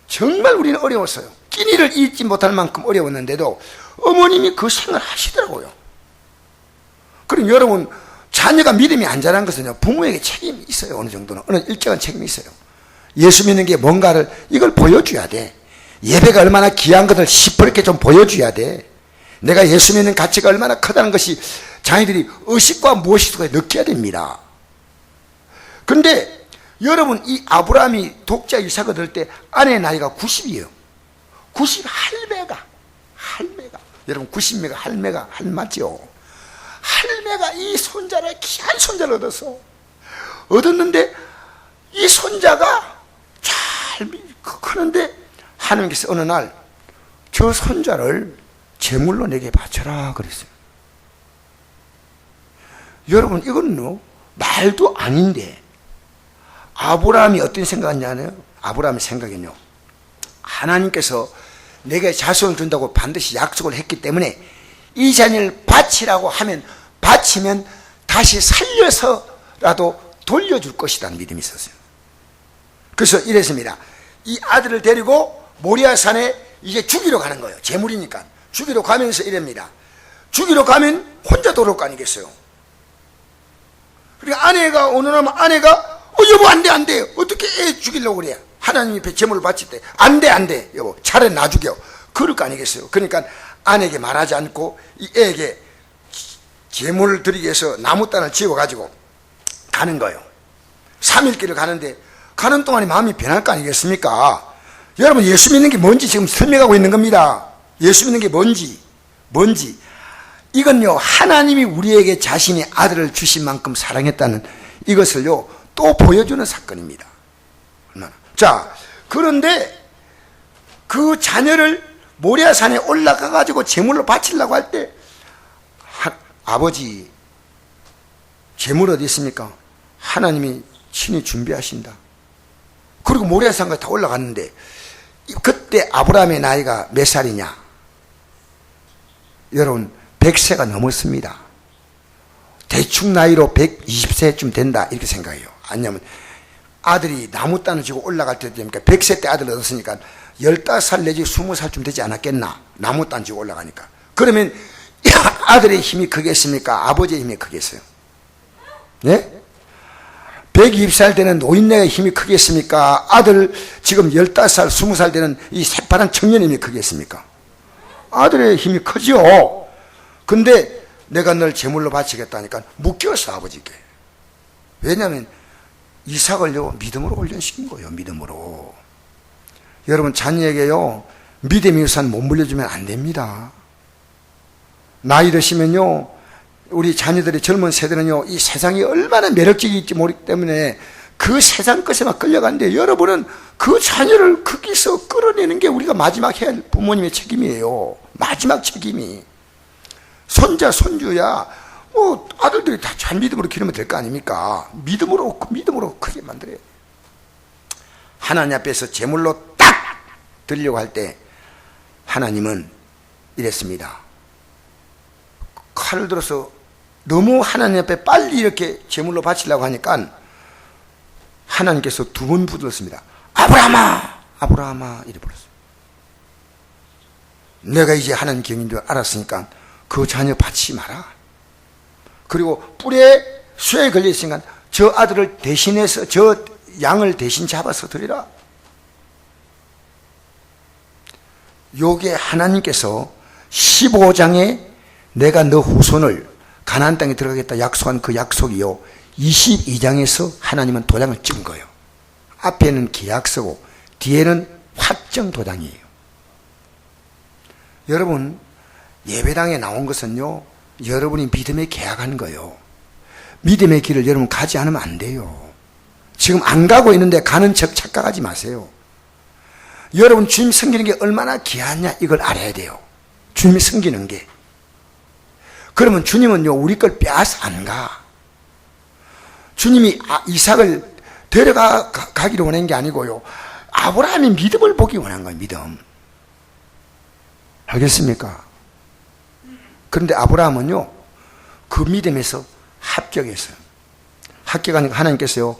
정말 우리는 어려웠어요. 끼니를 잊지 못할 만큼 어려웠는데도 어머님이 그 생각을 하시더라고요. 그럼 여러분, 자녀가 믿음이 안 자란 것은요, 부모에게 책임이 있어요. 어느 정도는, 어느 일정한 책임이 있어요. 예수 믿는 게 뭔가를, 이걸 보여줘야 돼. 예배가 얼마나 귀한 것을 시퍼렇게 좀 보여줘야 돼. 내가 예수 믿는 가치가 얼마나 크다는 것이 자녀들이 의식과 무의식과 느껴야 됩니다. 그런데 여러분, 이 아브라함이 독자 이삭을 들 때 아내의 나이가 90이에요. 90 할매가. 여러분, 90매가 할매가 할맞죠. 할매가 이 손자를, 귀한 손자를 얻었는데 이 손자가 잘 크는데 하나님께서 어느 날 저 손자를 제물로 내게 바쳐라 그랬어요. 여러분, 이건 말도 아닌데 아브라함이 어떤 생각이냐면, 아브라함의 생각은요, 하나님께서 내게 자손을 준다고 반드시 약속을 했기 때문에 이 자녀를 바치라고 하면, 바치면 다시 살려서라도 돌려줄 것이라는 믿음이 있었어요. 그래서 이랬습니다. 이 아들을 데리고 모리아산에 이제 죽이러 가는 거예요. 제물이니까. 죽이러 가면서 이럽니다. 죽이러 가면 혼자 돌아올 거 아니겠어요. 그러니까 아내가 오늘 하면 아내가 여보 안 돼 어떻게 애 죽이려고 그래. 하나님이 제물을 바칠 때 안 돼 여보 차라리 나 죽여. 그럴 거 아니겠어요. 그러니까 아내에게 말하지 않고 이 애에게 제물을 드리기 위해서 나무단을 지어가지고 가는 거예요. 3일 길을 가는데 가는 동안에 마음이 변할 거 아니겠습니까? 여러분, 예수 믿는 게 뭔지 지금 설명하고 있는 겁니다. 예수 믿는 게 뭔지 이건요, 하나님이 우리에게 자신의 아들을 주신 만큼 사랑했다는 이것을요 또 보여주는 사건입니다. 자, 그런데 그 자녀를 모리아산에 올라가 가지고 제물로 바치려고 할 때 아버지, 제물 어디 있습니까? 하나님이 친히 준비하신다. 그리고 모리아산까지 다 올라갔는데 그때 아브라함의 나이가 몇 살이냐? 여러분, 100세가 넘었습니다. 대충 나이로 120세쯤 된다 이렇게 생각해요. 아니면 아들이 나무 단을 지고 올라갈 때 되니까 100세 때 아들을 얻었으니까 15살 내지 20살쯤 되지 않았겠나? 나무 단 지고 올라가니까. 그러면 아들의 힘이 크겠습니까? 아버지의 힘이 크겠어요? 예? 120살 되는 노인네의 힘이 크겠습니까? 아들 지금 15살, 20살 되는 이 새파란 청년의 힘이 크겠습니까? 아들의 힘이 크죠. 근데 내가 널 제물로 바치겠다니까 묶였어, 아버지께. 왜냐하면 이삭을요 믿음으로 훈련시킨 거예요. 믿음으로. 여러분, 자녀에게요 믿음의 유산 못 물려주면 안 됩니다. 나이 드시면요, 우리 자녀들이, 젊은 세대는요 이 세상이 얼마나 매력적일지 모르기 때문에 그 세상 것에만 끌려가는데 여러분은 그 자녀를 거기서 끌어내는 게 우리가 마지막 해야 할 부모님의 책임이에요. 마지막 책임이. 손자, 손주야, 뭐, 아들들이 다 잘 믿음으로 기르면 될 거 아닙니까? 믿음으로 크게 만들어야 돼요. 하나님 앞에서 제물로 딱 드리려고 할 때 하나님은 이랬습니다. 칼을 들어서 너무 하나님 앞에 빨리 이렇게 제물로 바치려고 하니까 하나님께서 두 번 부르셨습니다. 아브라함아, 아브라함아, 이래 불렀어요. 내가 이제 하나님 경인 줄 알았으니까 그 자녀 바치지 마라. 그리고 뿔에 쇠에 걸려있으니까 저 아들을 대신해서 저 양을 대신 잡아서 드리라. 요게 하나님께서 15장에 내가 너 후손을 가나안 땅에 들어가겠다 약속한 그 약속이요, 22장에서 하나님은 도장을 찍은 거예요. 앞에는 계약서고 뒤에는 확정 도장이에요. 여러분, 예배당에 나온 것은요, 여러분이 믿음에 계약한 거예요. 믿음의 길을 여러분 가지 않으면 안 돼요. 지금 안 가고 있는데 가는 척 착각하지 마세요. 여러분, 주님 섬기는 게 얼마나 귀하냐 이걸 알아야 돼요. 주님이 섬기는 게. 그러면 주님은요, 우리 걸 빼앗아 안 가. 주님이 이삭을 데려가기를 원한 게 아니고요, 아브라함이 믿음을 보기 원한 거예요. 믿음. 알겠습니까? 그런데 아브라함은요, 그 믿음에서 합격했어요. 합격하니까 하나님께서요,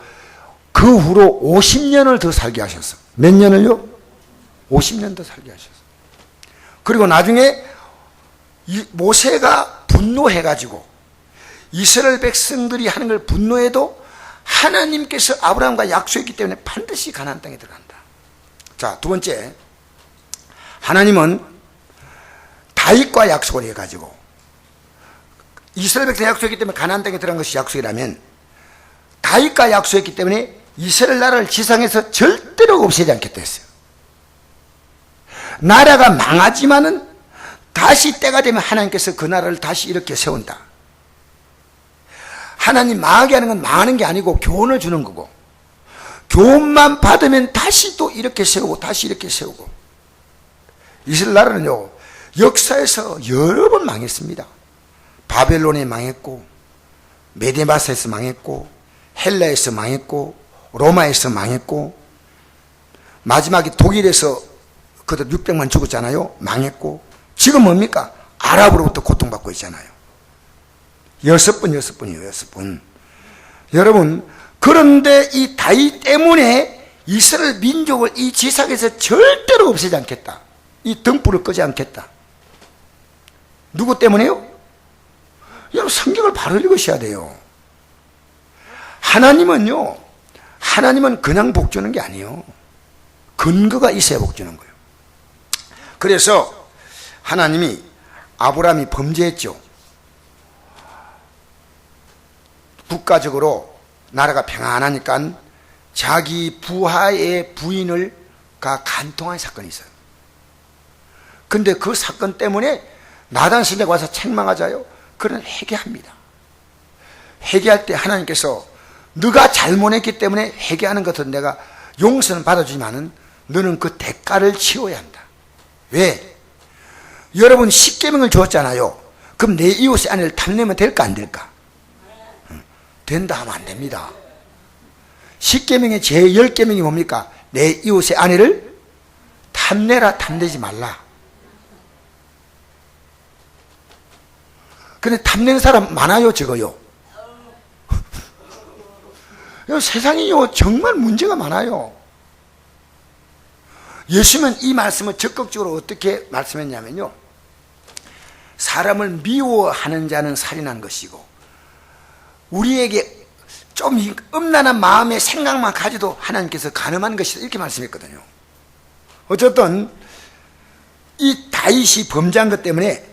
그 후로 50년을 더 살게 하셨어. 몇 년을요? 50년 더 살게 하셨어. 그리고 나중에 모세가 분노해가지고 이스라엘 백성들이 하는 걸 분노해도 하나님께서 아브라함과 약속했기 때문에 반드시 가나안 땅에 들어간다. 자, 두 번째, 하나님은 다윗과 약속을 해가지고, 이스라엘 백성이 약속했기 때문에 가나안 땅에 들어간 것이 약속이라면 다윗과 약속했기 때문에 이스라엘 나라를 지상에서 절대로 없애지 않겠다 했어요. 나라가 망하지만은 다시 때가 되면 하나님께서 그 나라를 다시 이렇게 세운다. 하나님 망하게 하는 건 망하는 게 아니고 교훈을 주는 거고, 교훈만 받으면 다시 또 이렇게 세우고 다시 이렇게 세우고. 이스라엘 나라는요, 역사에서 여러 번 망했습니다. 바벨론에 망했고, 메데마사에서 망했고, 헬라에서 망했고, 로마에서 망했고, 마지막에 독일에서 그들 600만 죽었잖아요. 망했고, 지금 뭡니까? 아랍으로부터 고통받고 있잖아요. 6번이에요. 6번. 여러분, 그런데 이 다윗 때문에 이스라엘 민족을 이 지상에서 절대로 없애지 않겠다. 이 등불을 끄지 않겠다. 누구 때문에요? 여러분, 성경을 바로 읽으셔야 돼요. 하나님은 그냥 복 주는 게 아니에요. 근거가 있어야 복 주는 거예요. 그래서 하나님이, 아브라함이 범죄했죠. 국가적으로 나라가 평안하니까 자기 부하의 부인을 간통한 사건이 있어요. 근데 그 사건 때문에 나단 선지자가 와서 책망하자요. 그는 회개합니다. 회개할 때 하나님께서 네가 잘못했기 때문에 회개하는 것은 내가 용서는 받아주지만은 너는 그 대가를 치워야 한다. 왜? 여러분, 10계명을 주었잖아요. 그럼 내 이웃의 아내를 탐내면 될까 안 될까? 된다 하면 안 됩니다. 10계명의 제 10계명이 뭡니까? 내 이웃의 아내를 탐내라, 탐내지 말라. 근데 탐내는 사람 많아요, 적어요? 세상이요, 정말 문제가 많아요. 예수님은 이 말씀을 적극적으로 어떻게 말씀했냐면요, 사람을 미워하는 자는 살인한 것이고, 우리에게 좀 음란한 마음의 생각만 가져도 하나님께서 간음한 것이다, 이렇게 말씀했거든요. 어쨌든 이 다윗이 범죄한 것 때문에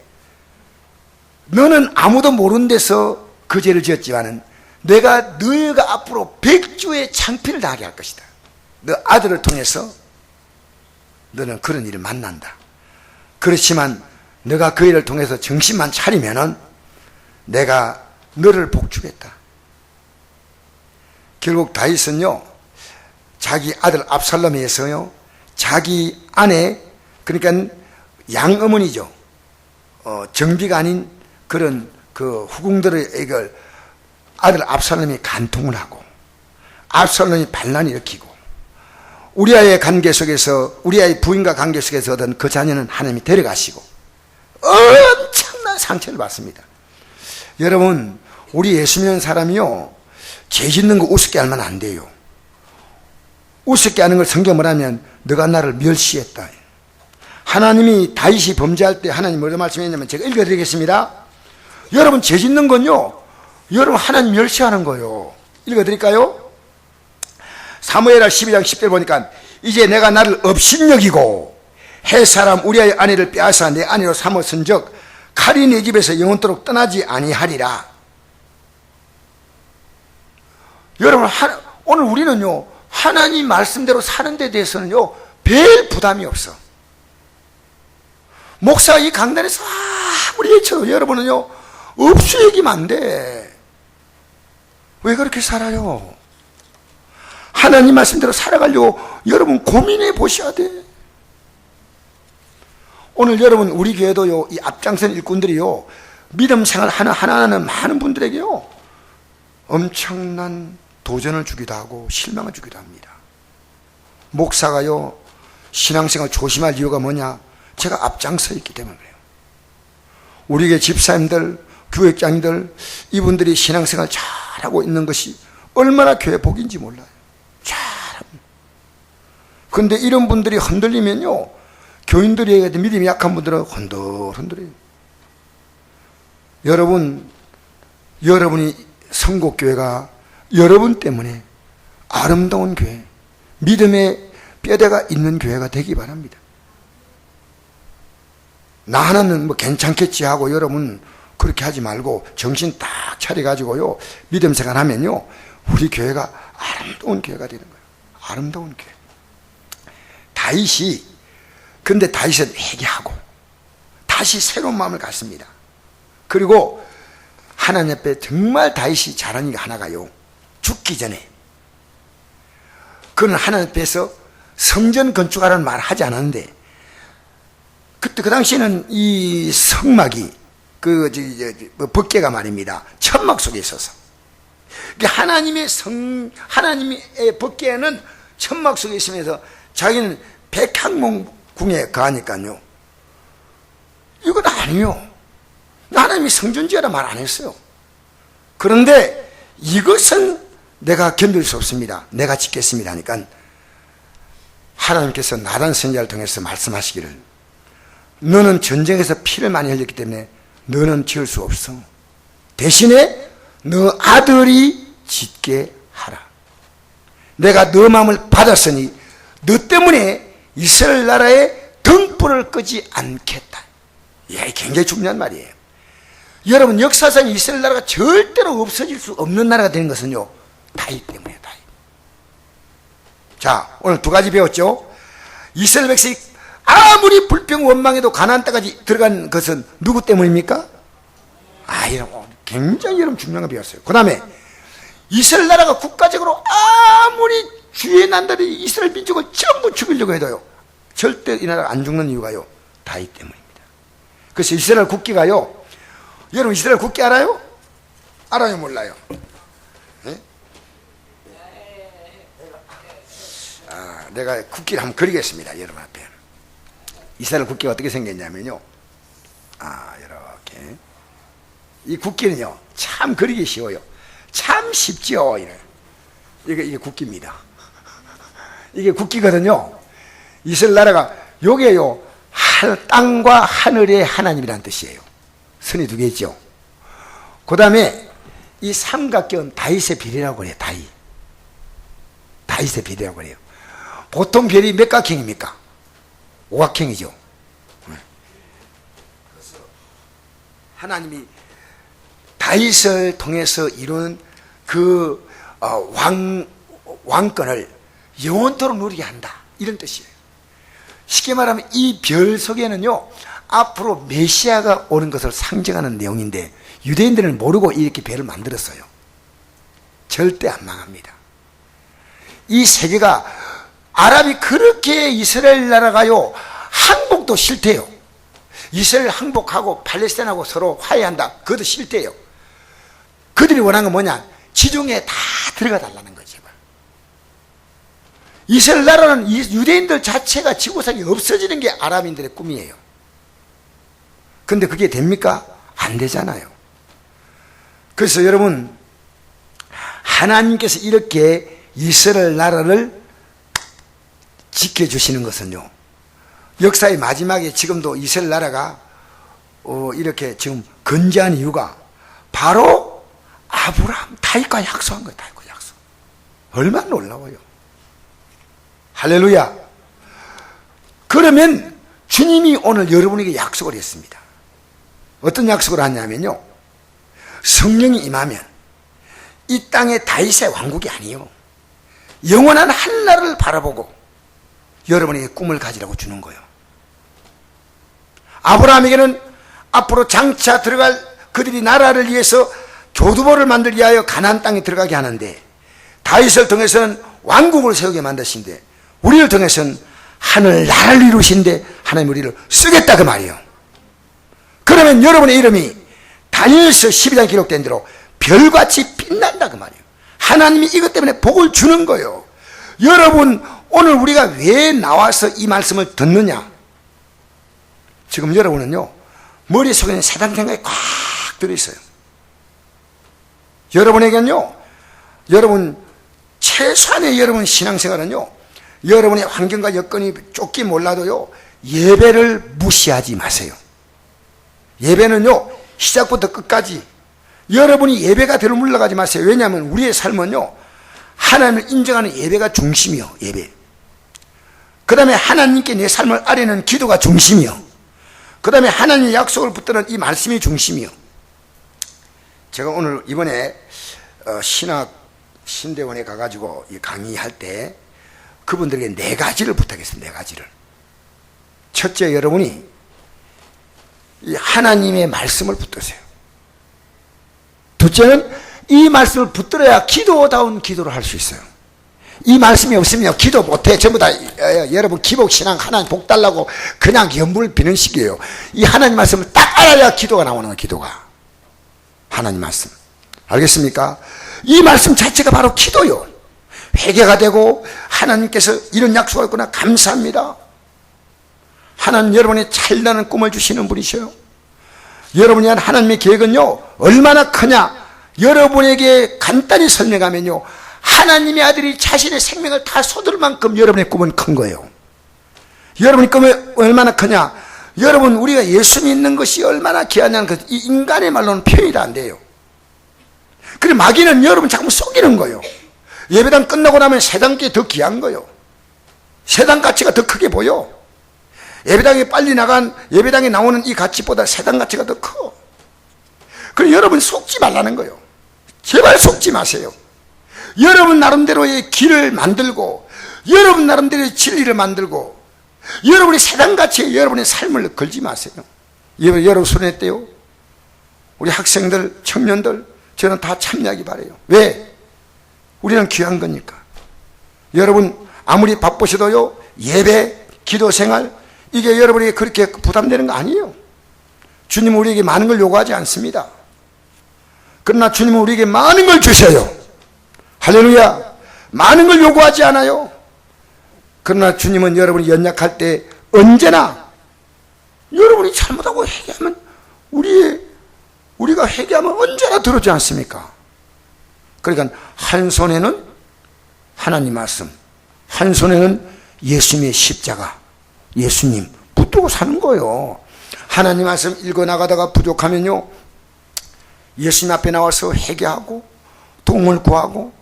너는 아무도 모르는 데서 그 죄를 지었지만은 내가 너희가 앞으로 100주의 창피를 당하게 할 것이다. 너 아들을 통해서 너는 그런 일을 만난다. 그렇지만 너가 그 일을 통해서 정신만 차리면은 내가 너를 복주겠다. 결국 다윗은요, 자기 아들 압살롬에 의해서요, 자기 아내, 그러니까 양어머니죠, 정비가 아닌 그런 그 후궁들의 이걸 아들 압살롬이 간통을 하고, 압살롬이 반란을 일으키고, 우리아의 관계 속에서, 우리아의 부인과 관계 속에서 얻은 그 자녀는 하나님이 데려가시고 엄청난 상처를 받습니다. 여러분, 우리 예수 믿는 사람이요, 죄 짓는 거 우습게 알면 안 돼요. 우습게 하는 걸 성경을 하면 너가 나를 멸시했다. 하나님이 다윗이 범죄할 때 하나님 뭐라고 말씀했냐면, 제가 읽어드리겠습니다. 여러분, 죄 짓는 건요, 여러분 하나님 멸시하는 거예요. 읽어드릴까요? 사무엘하 12장 10절 보니까, 이제 내가 나를 업신여기고 헷사람 우리아의 아내를 빼앗아 내 아내로 삼았은즉 칼이 내 집에서 영원토록 떠나지 아니하리라. 여러분, 오늘 우리는요, 하나님 말씀대로 사는 데 대해서는요, 별 부담이 없어. 목사가 이 강단에서 아무리 외쳐도 여러분은요, 없이 얘기면 안 돼. 왜 그렇게 살아요? 하나님 말씀대로 살아가려고 여러분 고민해 보셔야 돼. 오늘 여러분, 우리 교회도요, 이 앞장선 일꾼들이요, 믿음 생활 하나하나는 많은 분들에게요, 엄청난 도전을 주기도 하고 실망을 주기도 합니다. 목사가요, 신앙생활 조심할 이유가 뭐냐? 제가 앞장서 있기 때문에 그래요. 우리 교회 집사님들, 교육장님들, 이분들이 신앙생활 잘하고 있는 것이 얼마나 교회 복인지 몰라요. 잘합니다. 그런데 이런 분들이 흔들리면요, 교인들이 믿음이 약한 분들은 흔들흔들해요. 여러분이 선곡교회가 여러분 때문에 아름다운 교회, 믿음의 뼈대가 있는 교회가 되기 바랍니다. 나 하나는 뭐 괜찮겠지 하고 여러분 그렇게 하지 말고 정신 딱 차려가지고요, 믿음 생활하면요, 우리 교회가 아름다운 교회가 되는 거예요. 아름다운 교회. 근데 다윗은 회개하고 다시 새로운 마음을 갖습니다. 그리고 하나님 앞에 정말 다윗이 잘하는 게 하나가요, 죽기 전에 그는 하나님 앞에서 성전 건축하라는 말을 하지 않았는데, 그때 그 당시에는 이 성막이 법궤가 말입니다, 천막 속에 있어서, 하나님의 법궤는 천막 속에 있으면서 자기는 백향목궁에 거하니까요, 이건 아니요, 하나님이 성전지어라 말 안 했어요. 그런데 이것은 내가 견딜 수 없습니다, 내가 짓겠습니다 하니까 하나님께서 나단 선지자를 통해서 말씀하시기를, 너는 전쟁에서 피를 많이 흘렸기 때문에 너는 지을 수 없어. 대신에 너 아들이 짓게 하라. 내가 너 마음을 받았으니 너 때문에 이스라엘 나라의 등불을 끄지 않겠다. 이게 굉장히 중요한 말이에요. 여러분, 역사상 이스라엘 나라가 절대로 없어질 수 없는 나라가 되는 것은요, 다윗 때문이에요. 다윗. 자, 오늘 두 가지 배웠죠. 이스라엘 백성이 아무리 불평 원망해도 가나안 땅까지 들어간 것은 누구 때문입니까? 여러분, 굉장히 여러분 중요한 거 배웠어요. 그 다음에 이스라엘 나라가 국가적으로 아무리 주의 난다리 이스라엘 민족을 전부 죽이려고 해도요, 절대 이 나라가 안 죽는 이유가요, 다윗 때문입니다. 그래서 이스라엘 국기가요, 여러분 이스라엘 국기 알아요? 알아요, 몰라요? 네? 내가 국기를 한번 그리겠습니다, 여러분 앞에. 이스라엘 국기가 어떻게 생겼냐면요, 이렇게. 이 국기는요, 참 그리기 쉬워요. 참 쉽죠. 이게 국기입니다. 이게 국기거든요. 이스라엘 나라가, 요게요, 땅과 하늘의 하나님이라는 뜻이에요. 선이 두 개 있죠. 그 다음에 이 삼각형은 다윗의 별이라고 그래요. 다윗의 별이라고 그래요. 보통 별이 몇 각형입니까? 오각형이죠. 그래서 하나님이 다윗을 통해서 이루는 그 왕권을 영원토록 누리게 한다, 이런 뜻이에요. 쉽게 말하면 이 별 속에는요, 앞으로 메시아가 오는 것을 상징하는 내용인데, 유대인들은 모르고 이렇게 별을 만들었어요. 절대 안 망합니다. 이 세계가 아랍이 그렇게 이스라엘 나라가요 항복도 싫대요. 이스라엘 항복하고 팔레스타인하고 서로 화해한다. 그것도 싫대요. 그들이 원하는 건 뭐냐? 지중해에 다 들어가 달라는 거지. 이스라엘 나라는 유대인들 자체가 지구상에 없어지는 게 아랍인들의 꿈이에요. 근데 그게 됩니까? 안 되잖아요. 그래서 여러분, 하나님께서 이렇게 이스라엘 나라를 지켜주시는 것은요, 역사의 마지막에 지금도 이스라엘 나라가 이렇게 지금 건재한 이유가 바로 아브라함, 다윗과 약속한 거예요. 다윗과 약속. 얼마나 놀라워요. 할렐루야. 그러면 주님이 오늘 여러분에게 약속을 했습니다. 어떤 약속을 하냐면요, 성령이 임하면 이 땅의 다윗의 왕국이 아니요, 영원한 한나라를 바라보고 여러분에게 꿈을 가지라고 주는 거예요. 아브라함에게는 앞으로 장차 들어갈 그들이 나라를 위해서 교두보를 만들기 위하여 가나안 땅에 들어가게 하는데, 다윗을 통해서는 왕국을 세우게 만드신데, 우리를 통해서는 하늘 나라를 이루신데 하나님 우리를 쓰겠다 그 말이에요. 그러면 여러분의 이름이 다니엘서 12장 기록된 대로 별같이 빛난다 그 말이에요. 하나님이 이것 때문에 복을 주는 거예요. 여러분, 오늘 우리가 왜 나와서 이 말씀을 듣느냐? 지금 여러분은요, 머릿속에는 세상 생각이 꽉 들어있어요. 여러분에게는요, 여러분 최소한의 여러분 신앙생활은요, 여러분의 환경과 여건이 좁게 몰라도요, 예배를 무시하지 마세요. 예배는요, 시작부터 끝까지 여러분이 예배가 되로 물러가지 마세요. 왜냐하면 우리의 삶은요, 하나님을 인정하는 예배가 중심이요. 예배. 그 다음에 하나님께 내 삶을 아뢰는 기도가 중심이요. 그 다음에 하나님의 약속을 붙드는 이 말씀이 중심이요. 제가 오늘 이번에 신학 신대원에 가가지고 강의할 때 그분들에게 4가지를 부탁했어요. 4가지를. 첫째, 여러분이 이 하나님의 말씀을 붙드세요. 둘째는 이 말씀을 붙들어야 기도다운 기도를 할 수 있어요. 이 말씀이 없으면 기도 못해. 전부 다 여러분 기복신앙 하나님 복 달라고 그냥 연불 비는 식이에요. 이 하나님 말씀을 딱 알아야 기도가 나오는 거예요. 기도가. 하나님 말씀. 알겠습니까? 이 말씀 자체가 바로 기도요. 회개가 되고 하나님께서 이런 약속을 했구나, 감사합니다. 하나님 여러분의 찬란한 꿈을 주시는 분이셔요. 여러분이 위한 하나님의 계획은요, 얼마나 크냐? 여러분에게 간단히 설명하면요, 하나님의 아들이 자신의 생명을 다 쏟을 만큼 여러분의 꿈은 큰 거예요. 여러분의 꿈이 얼마나 크냐? 여러분, 우리가 예수 믿는 것이 얼마나 귀하냐는 것, 이 인간의 말로는 표현이 안 돼요. 그래, 마귀는 여러분 자꾸 속이는 거예요. 예배당 끝나고 나면 세당께 더 귀한 거예요. 세당 가치가 더 크게 보여. 예배당에 빨리 나간, 예배당에 나오는 이 가치보다 세당 가치가 더 커. 그래, 여러분 속지 말라는 거예요. 제발 속지 마세요. 여러분 나름대로의 길을 만들고, 여러분 나름대로의 진리를 만들고, 여러분이 세상 가치에 여러분의 삶을 걸지 마세요. 여러분 손에 떼요. 우리 학생들, 청년들, 저는 다 참여하기 바라요. 왜? 우리는 귀한 거니까. 여러분 아무리 바쁘셔도요, 예배, 기도 생활, 이게 여러분에게 그렇게 부담되는 거 아니에요. 주님은 우리에게 많은 걸 요구하지 않습니다. 그러나 주님은 우리에게 많은 걸 주셔요. 할렐루야. 많은 걸 요구하지 않아요. 그러나 주님은 여러분이 연약할 때 언제나 여러분이 잘못하고 회개하면 우리가 회개하면 언제나 들어오지 않습니까? 그러니까 한 손에는 하나님 말씀, 한 손에는 예수님의 십자가, 예수님 붙들고 사는 거예요. 하나님 말씀 읽어나가다가 부족하면요, 예수님 앞에 나와서 회개하고 도움을 구하고,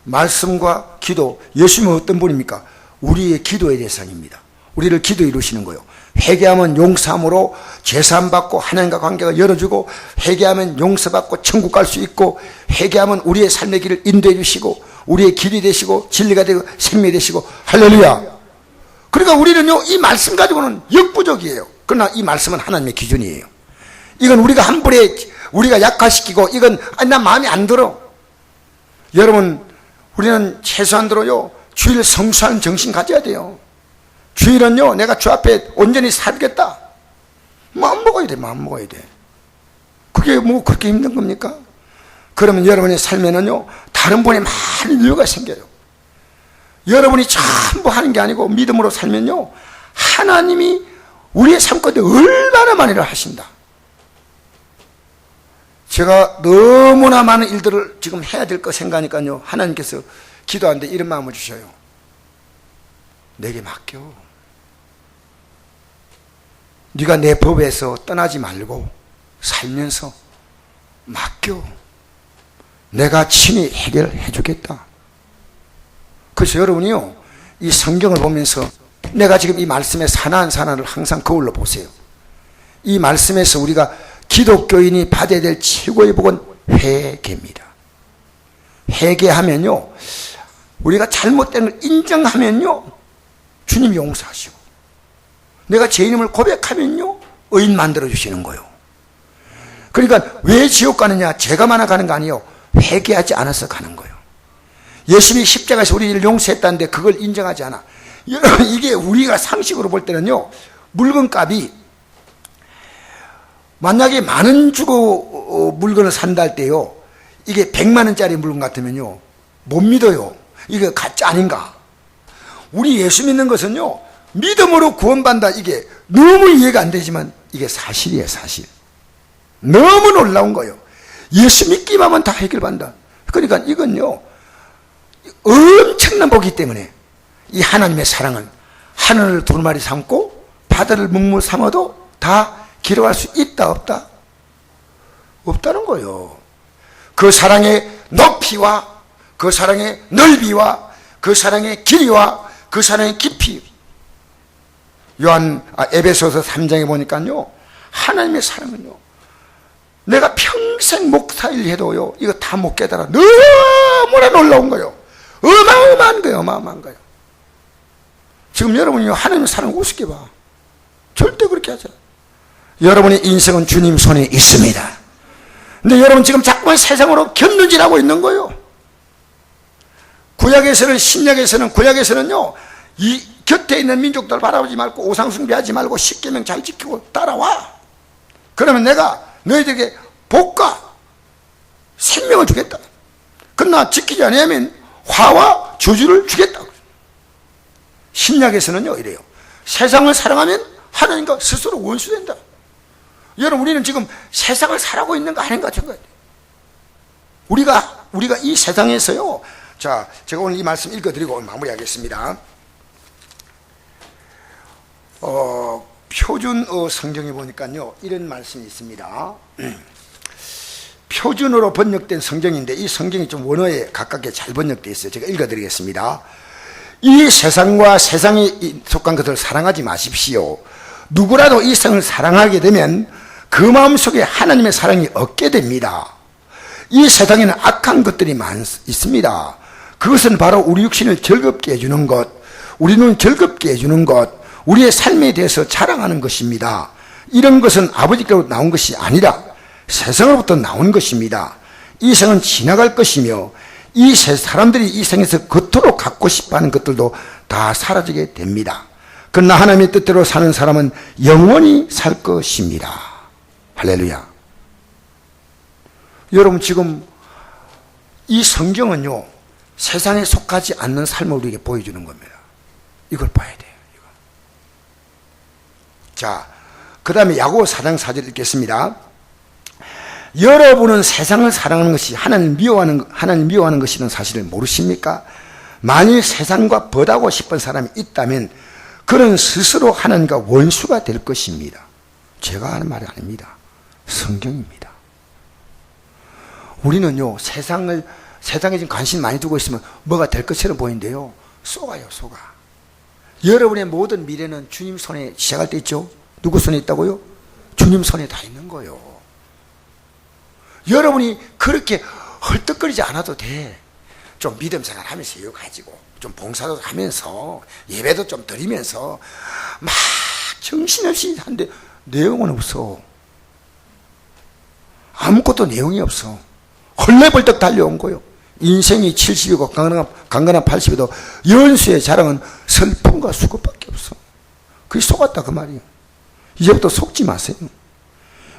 말씀과 기도. 예수님은 어떤 분입니까? 우리의 기도의 대상입니다. 우리를 기도 이루시는 거예요. 회개하면 용서함으로 제사함 받고 하나님과 관계가 열어주고, 회개하면 용서받고 천국 갈 수 있고, 회개하면 우리의 삶의 길을 인도해 주시고, 우리의 길이 되시고 진리가 되고 생명이 되시고. 할렐루야. 그러니까 우리는요, 이 말씀 가지고는 역부족이에요. 그러나 이 말씀은 하나님의 기준이에요. 이건 우리가 한 번에 우리가 약화시키고, 이건 난 마음에 안 들어. 여러분, 우리는 최소한도로요, 주일 성수하는 정신 가져야 돼요. 주일은요, 내가 주 앞에 온전히 살겠다. 마음 먹어야 돼, 마음 먹어야 돼. 그게 뭐 그렇게 힘든 겁니까? 그러면 여러분의 삶에는요, 다른 분의 많은 이유가 생겨요. 여러분이 전부 하는 게 아니고 믿음으로 살면요, 하나님이 우리의 삶 가운데 얼마나 많이 일을 하신다. 제가 너무나 많은 일들을 지금 해야 될 거 생각하니까요, 하나님께서 기도하는데 이런 마음을 주셔요. 내게 맡겨. 네가 내 법에서 떠나지 말고 살면서 맡겨. 내가 친히 해결해 주겠다. 그래서 여러분이요, 이 성경을 보면서 내가 지금 이 말씀의 사나를 항상 거울로 보세요. 이 말씀에서 우리가 기독교인이 받아야 될 최고의 복은 회개입니다. 회개하면요, 우리가 잘못된 걸 인정하면요, 주님이 용서하시고, 내가 죄인임을 고백하면요, 의인 만들어 주시는 거예요. 그러니까 왜 지옥 가느냐? 죄가 많아 가는 거 아니에요. 회개하지 않아서 가는 거예요. 예수님이 십자가에서 우리를 용서했다는데 그걸 인정하지 않아. 여러분, 이게 우리가 상식으로 볼 때는요, 물건값이 만약에 10,000원 주고 물건을 산다 할 때요, 이게 100만 원짜리 물건 같으면요, 못 믿어요. 이게 가짜 아닌가? 우리 예수 믿는 것은요, 믿음으로 구원받는다. 이게 너무 이해가 안 되지만 이게 사실이에요, 사실. 너무 놀라운 거예요. 예수 믿기만 하면 다 해결받는다. 그러니까 이건요, 엄청난 복이기 때문에 이 하나님의 사랑은 하늘을 두루마리 삼고 바다를 물물 삼아도 다 기록할 수 있다 없다? 없다는 거예요. 그 사랑의 높이와 그 사랑의 넓이와 그 사랑의 길이와 그 사랑의 깊이. 에베소서 3장에 보니까요, 하나님의 사랑은요, 내가 평생 목사일 해도요, 이거 다 못 깨달아. 너무나 놀라운 거예요. 어마어마한 거예요, 어마어마한 거예요. 지금 여러분이 하나님의 사랑을 우습게 봐. 절대 그렇게 하지 않아요. 여러분의 인생은 주님 손에 있습니다. 근데 여러분 지금 자꾸만 세상으로 견눈질하고 있는 거예요. 구약에서는요, 이 곁에 있는 민족들 바라보지 말고 우상숭배하지 말고 십계명 잘 지키고 따라와. 그러면 내가 너희들에게 복과 생명을 주겠다. 그러나 지키지 않으면 화와 저주를 주겠다. 신약에서는요, 이래요. 세상을 사랑하면 하나님과 스스로 원수된다. 여러분, 우리는 지금 세상을 살아가고 있는 거 아닌가 생각해요. 우리가 이 세상에서요, 자, 제가 오늘 이 말씀 읽어드리고 마무리하겠습니다. 표준어 성경에 보니까요, 이런 말씀이 있습니다. 표준어로 번역된 성경인데 이 성경이 좀 원어에 가깝게 잘 번역되어 있어요. 제가 읽어드리겠습니다. 이 세상과 세상에 속한 것을 사랑하지 마십시오. 누구라도 이 세상을 사랑하게 되면 그 마음속에 하나님의 사랑이 없게 됩니다. 이 세상에는 악한 것들이 있습니다. 그것은 바로 우리 육신을 즐겁게 해주는 것, 우리 눈을 즐겁게 해주는 것, 우리의 삶에 대해서 자랑하는 것입니다. 이런 것은 아버지께로 나온 것이 아니라 세상으로부터 나온 것입니다. 이 세상은 지나갈 것이며 이 사람들이 이 세상에서 겉으로 갖고 싶어하는 것들도 다 사라지게 됩니다. 그러나 하나님의 뜻대로 사는 사람은 영원히 살 것입니다. 할렐루야. 여러분, 지금 이 성경은요, 세상에 속하지 않는 삶을 우리에게 보여주는 겁니다. 이걸 봐야 돼요. 이거. 자, 그 다음에 야고보 4장 4절 읽겠습니다. 여러분은 세상을 사랑하는 것이 하나님 미워하는 것이라는 사실을 모르십니까? 만일 세상과 벌하고 싶은 사람이 있다면 그는 스스로 하나님과 원수가 될 것입니다. 제가 하는 말이 아닙니다. 성경입니다. 우리는요, 세상에 지금 관심 많이 두고 있으면 뭐가 될 것처럼 보이는데요, 속아요, 속아. 여러분의 모든 미래는 주님 손에 시작할 때 있죠? 누구 손에 있다고요? 주님 손에 다 있는 거예요. 여러분이 그렇게 헐떡거리지 않아도 돼. 좀 믿음 생활하면서 이거 가지고 좀 봉사도 하면서 예배도 좀 드리면서 막 정신없이 하는데 내용은 없어. 아무것도 내용이 없어. 헐레벌떡 달려온 거요. 인생이 70이고 강건한 80이도 연수의 자랑은 슬픔과 수고밖에 없어. 그게 속았다 그 말이에요. 이제부터 속지 마세요.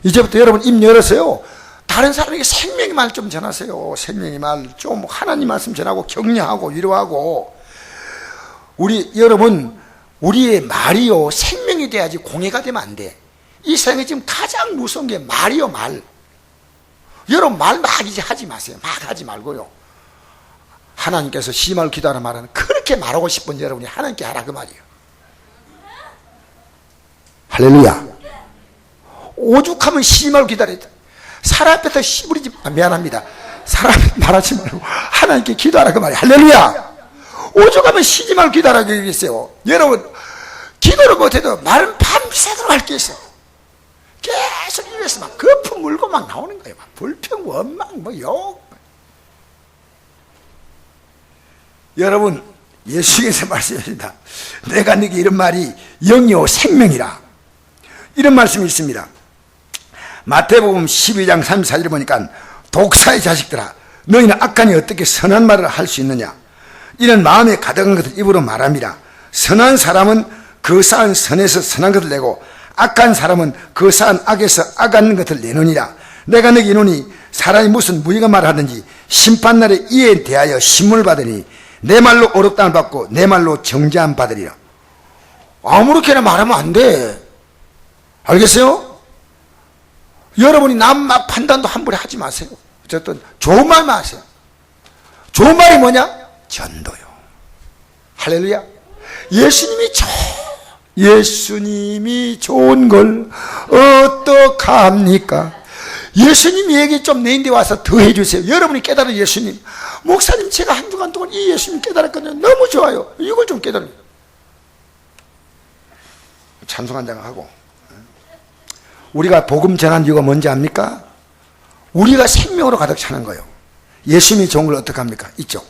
이제부터 여러분 입 열어서요, 다른 사람에게 생명의 말 좀 전하세요. 생명의 말 좀, 하나님 말씀 전하고 격려하고 위로하고. 여러분, 우리의 말이요 생명이 돼야지 공해가 되면 안 돼. 이 세상에 지금 가장 무서운 게 말이요, 말. 여러분 말 막 이제 하지 마세요. 막 하지 말고요, 하나님께서 시임을 기도하는 말은 그렇게 말하고 싶은 여러분이 하나님께 하라 그 말이에요. 할렐루야. 오죽하면 시임을 기다렸다. 사람 앞에서 씨부리지, 미안합니다. 사람 앞에 말하지 말고 하나님께 기도하라 그 말이에요. 할렐루야. 오죽하면 시임을 기다리라고 얘기했어요. 여러분 기도를 못해도 말은 밤새도록 할 게 있어요. 계속 입에서 막 거품 물고 막 나오는 거예요. 막 불평, 원망, 뭐 욕. 여러분, 예수께서 말씀하십니다. 내가 너에게 이런 말이 영이요 생명이라. 이런 말씀이 있습니다. 마태복음 12장 34절을 보니까, 독사의 자식들아, 너희는 악간이 어떻게 선한 말을 할 수 있느냐? 이는 마음에 가득한 것을 입으로 말함이라. 선한 사람은 그 쌓은 선에서 선한 것을 내고, 악한 사람은 그 쌓은 악에서 악한 것을 내느니라. 내가 너에게 이르노니 사람이 무슨 무익한 말을 하든지 심판날에 이에 대하여 심문을 받으니 내 말로 어렵다함을 받고 내 말로 정죄함을 받으리라. 아무렇게나 말하면 안 돼. 알겠어요? 여러분이 남 막 판단도 함부로 하지 마세요. 어쨌든 좋은 말만 하세요. 좋은 말이 뭐냐? 전도요. 할렐루야. 예수님이 좋은 걸 어떡합니까? 예수님 얘기 좀 내인데 와서 더 해주세요. 여러분이 깨달은 예수님. 목사님, 제가 한 주간 동안 이 예수님 깨달았거든요. 너무 좋아요. 이걸 좀 깨달아요. 찬송 한 장 하고. 우리가 복음 전한 이유가 뭔지 압니까? 우리가 생명으로 가득 차는 거예요. 예수님이 좋은 걸 어떡합니까? 이쪽.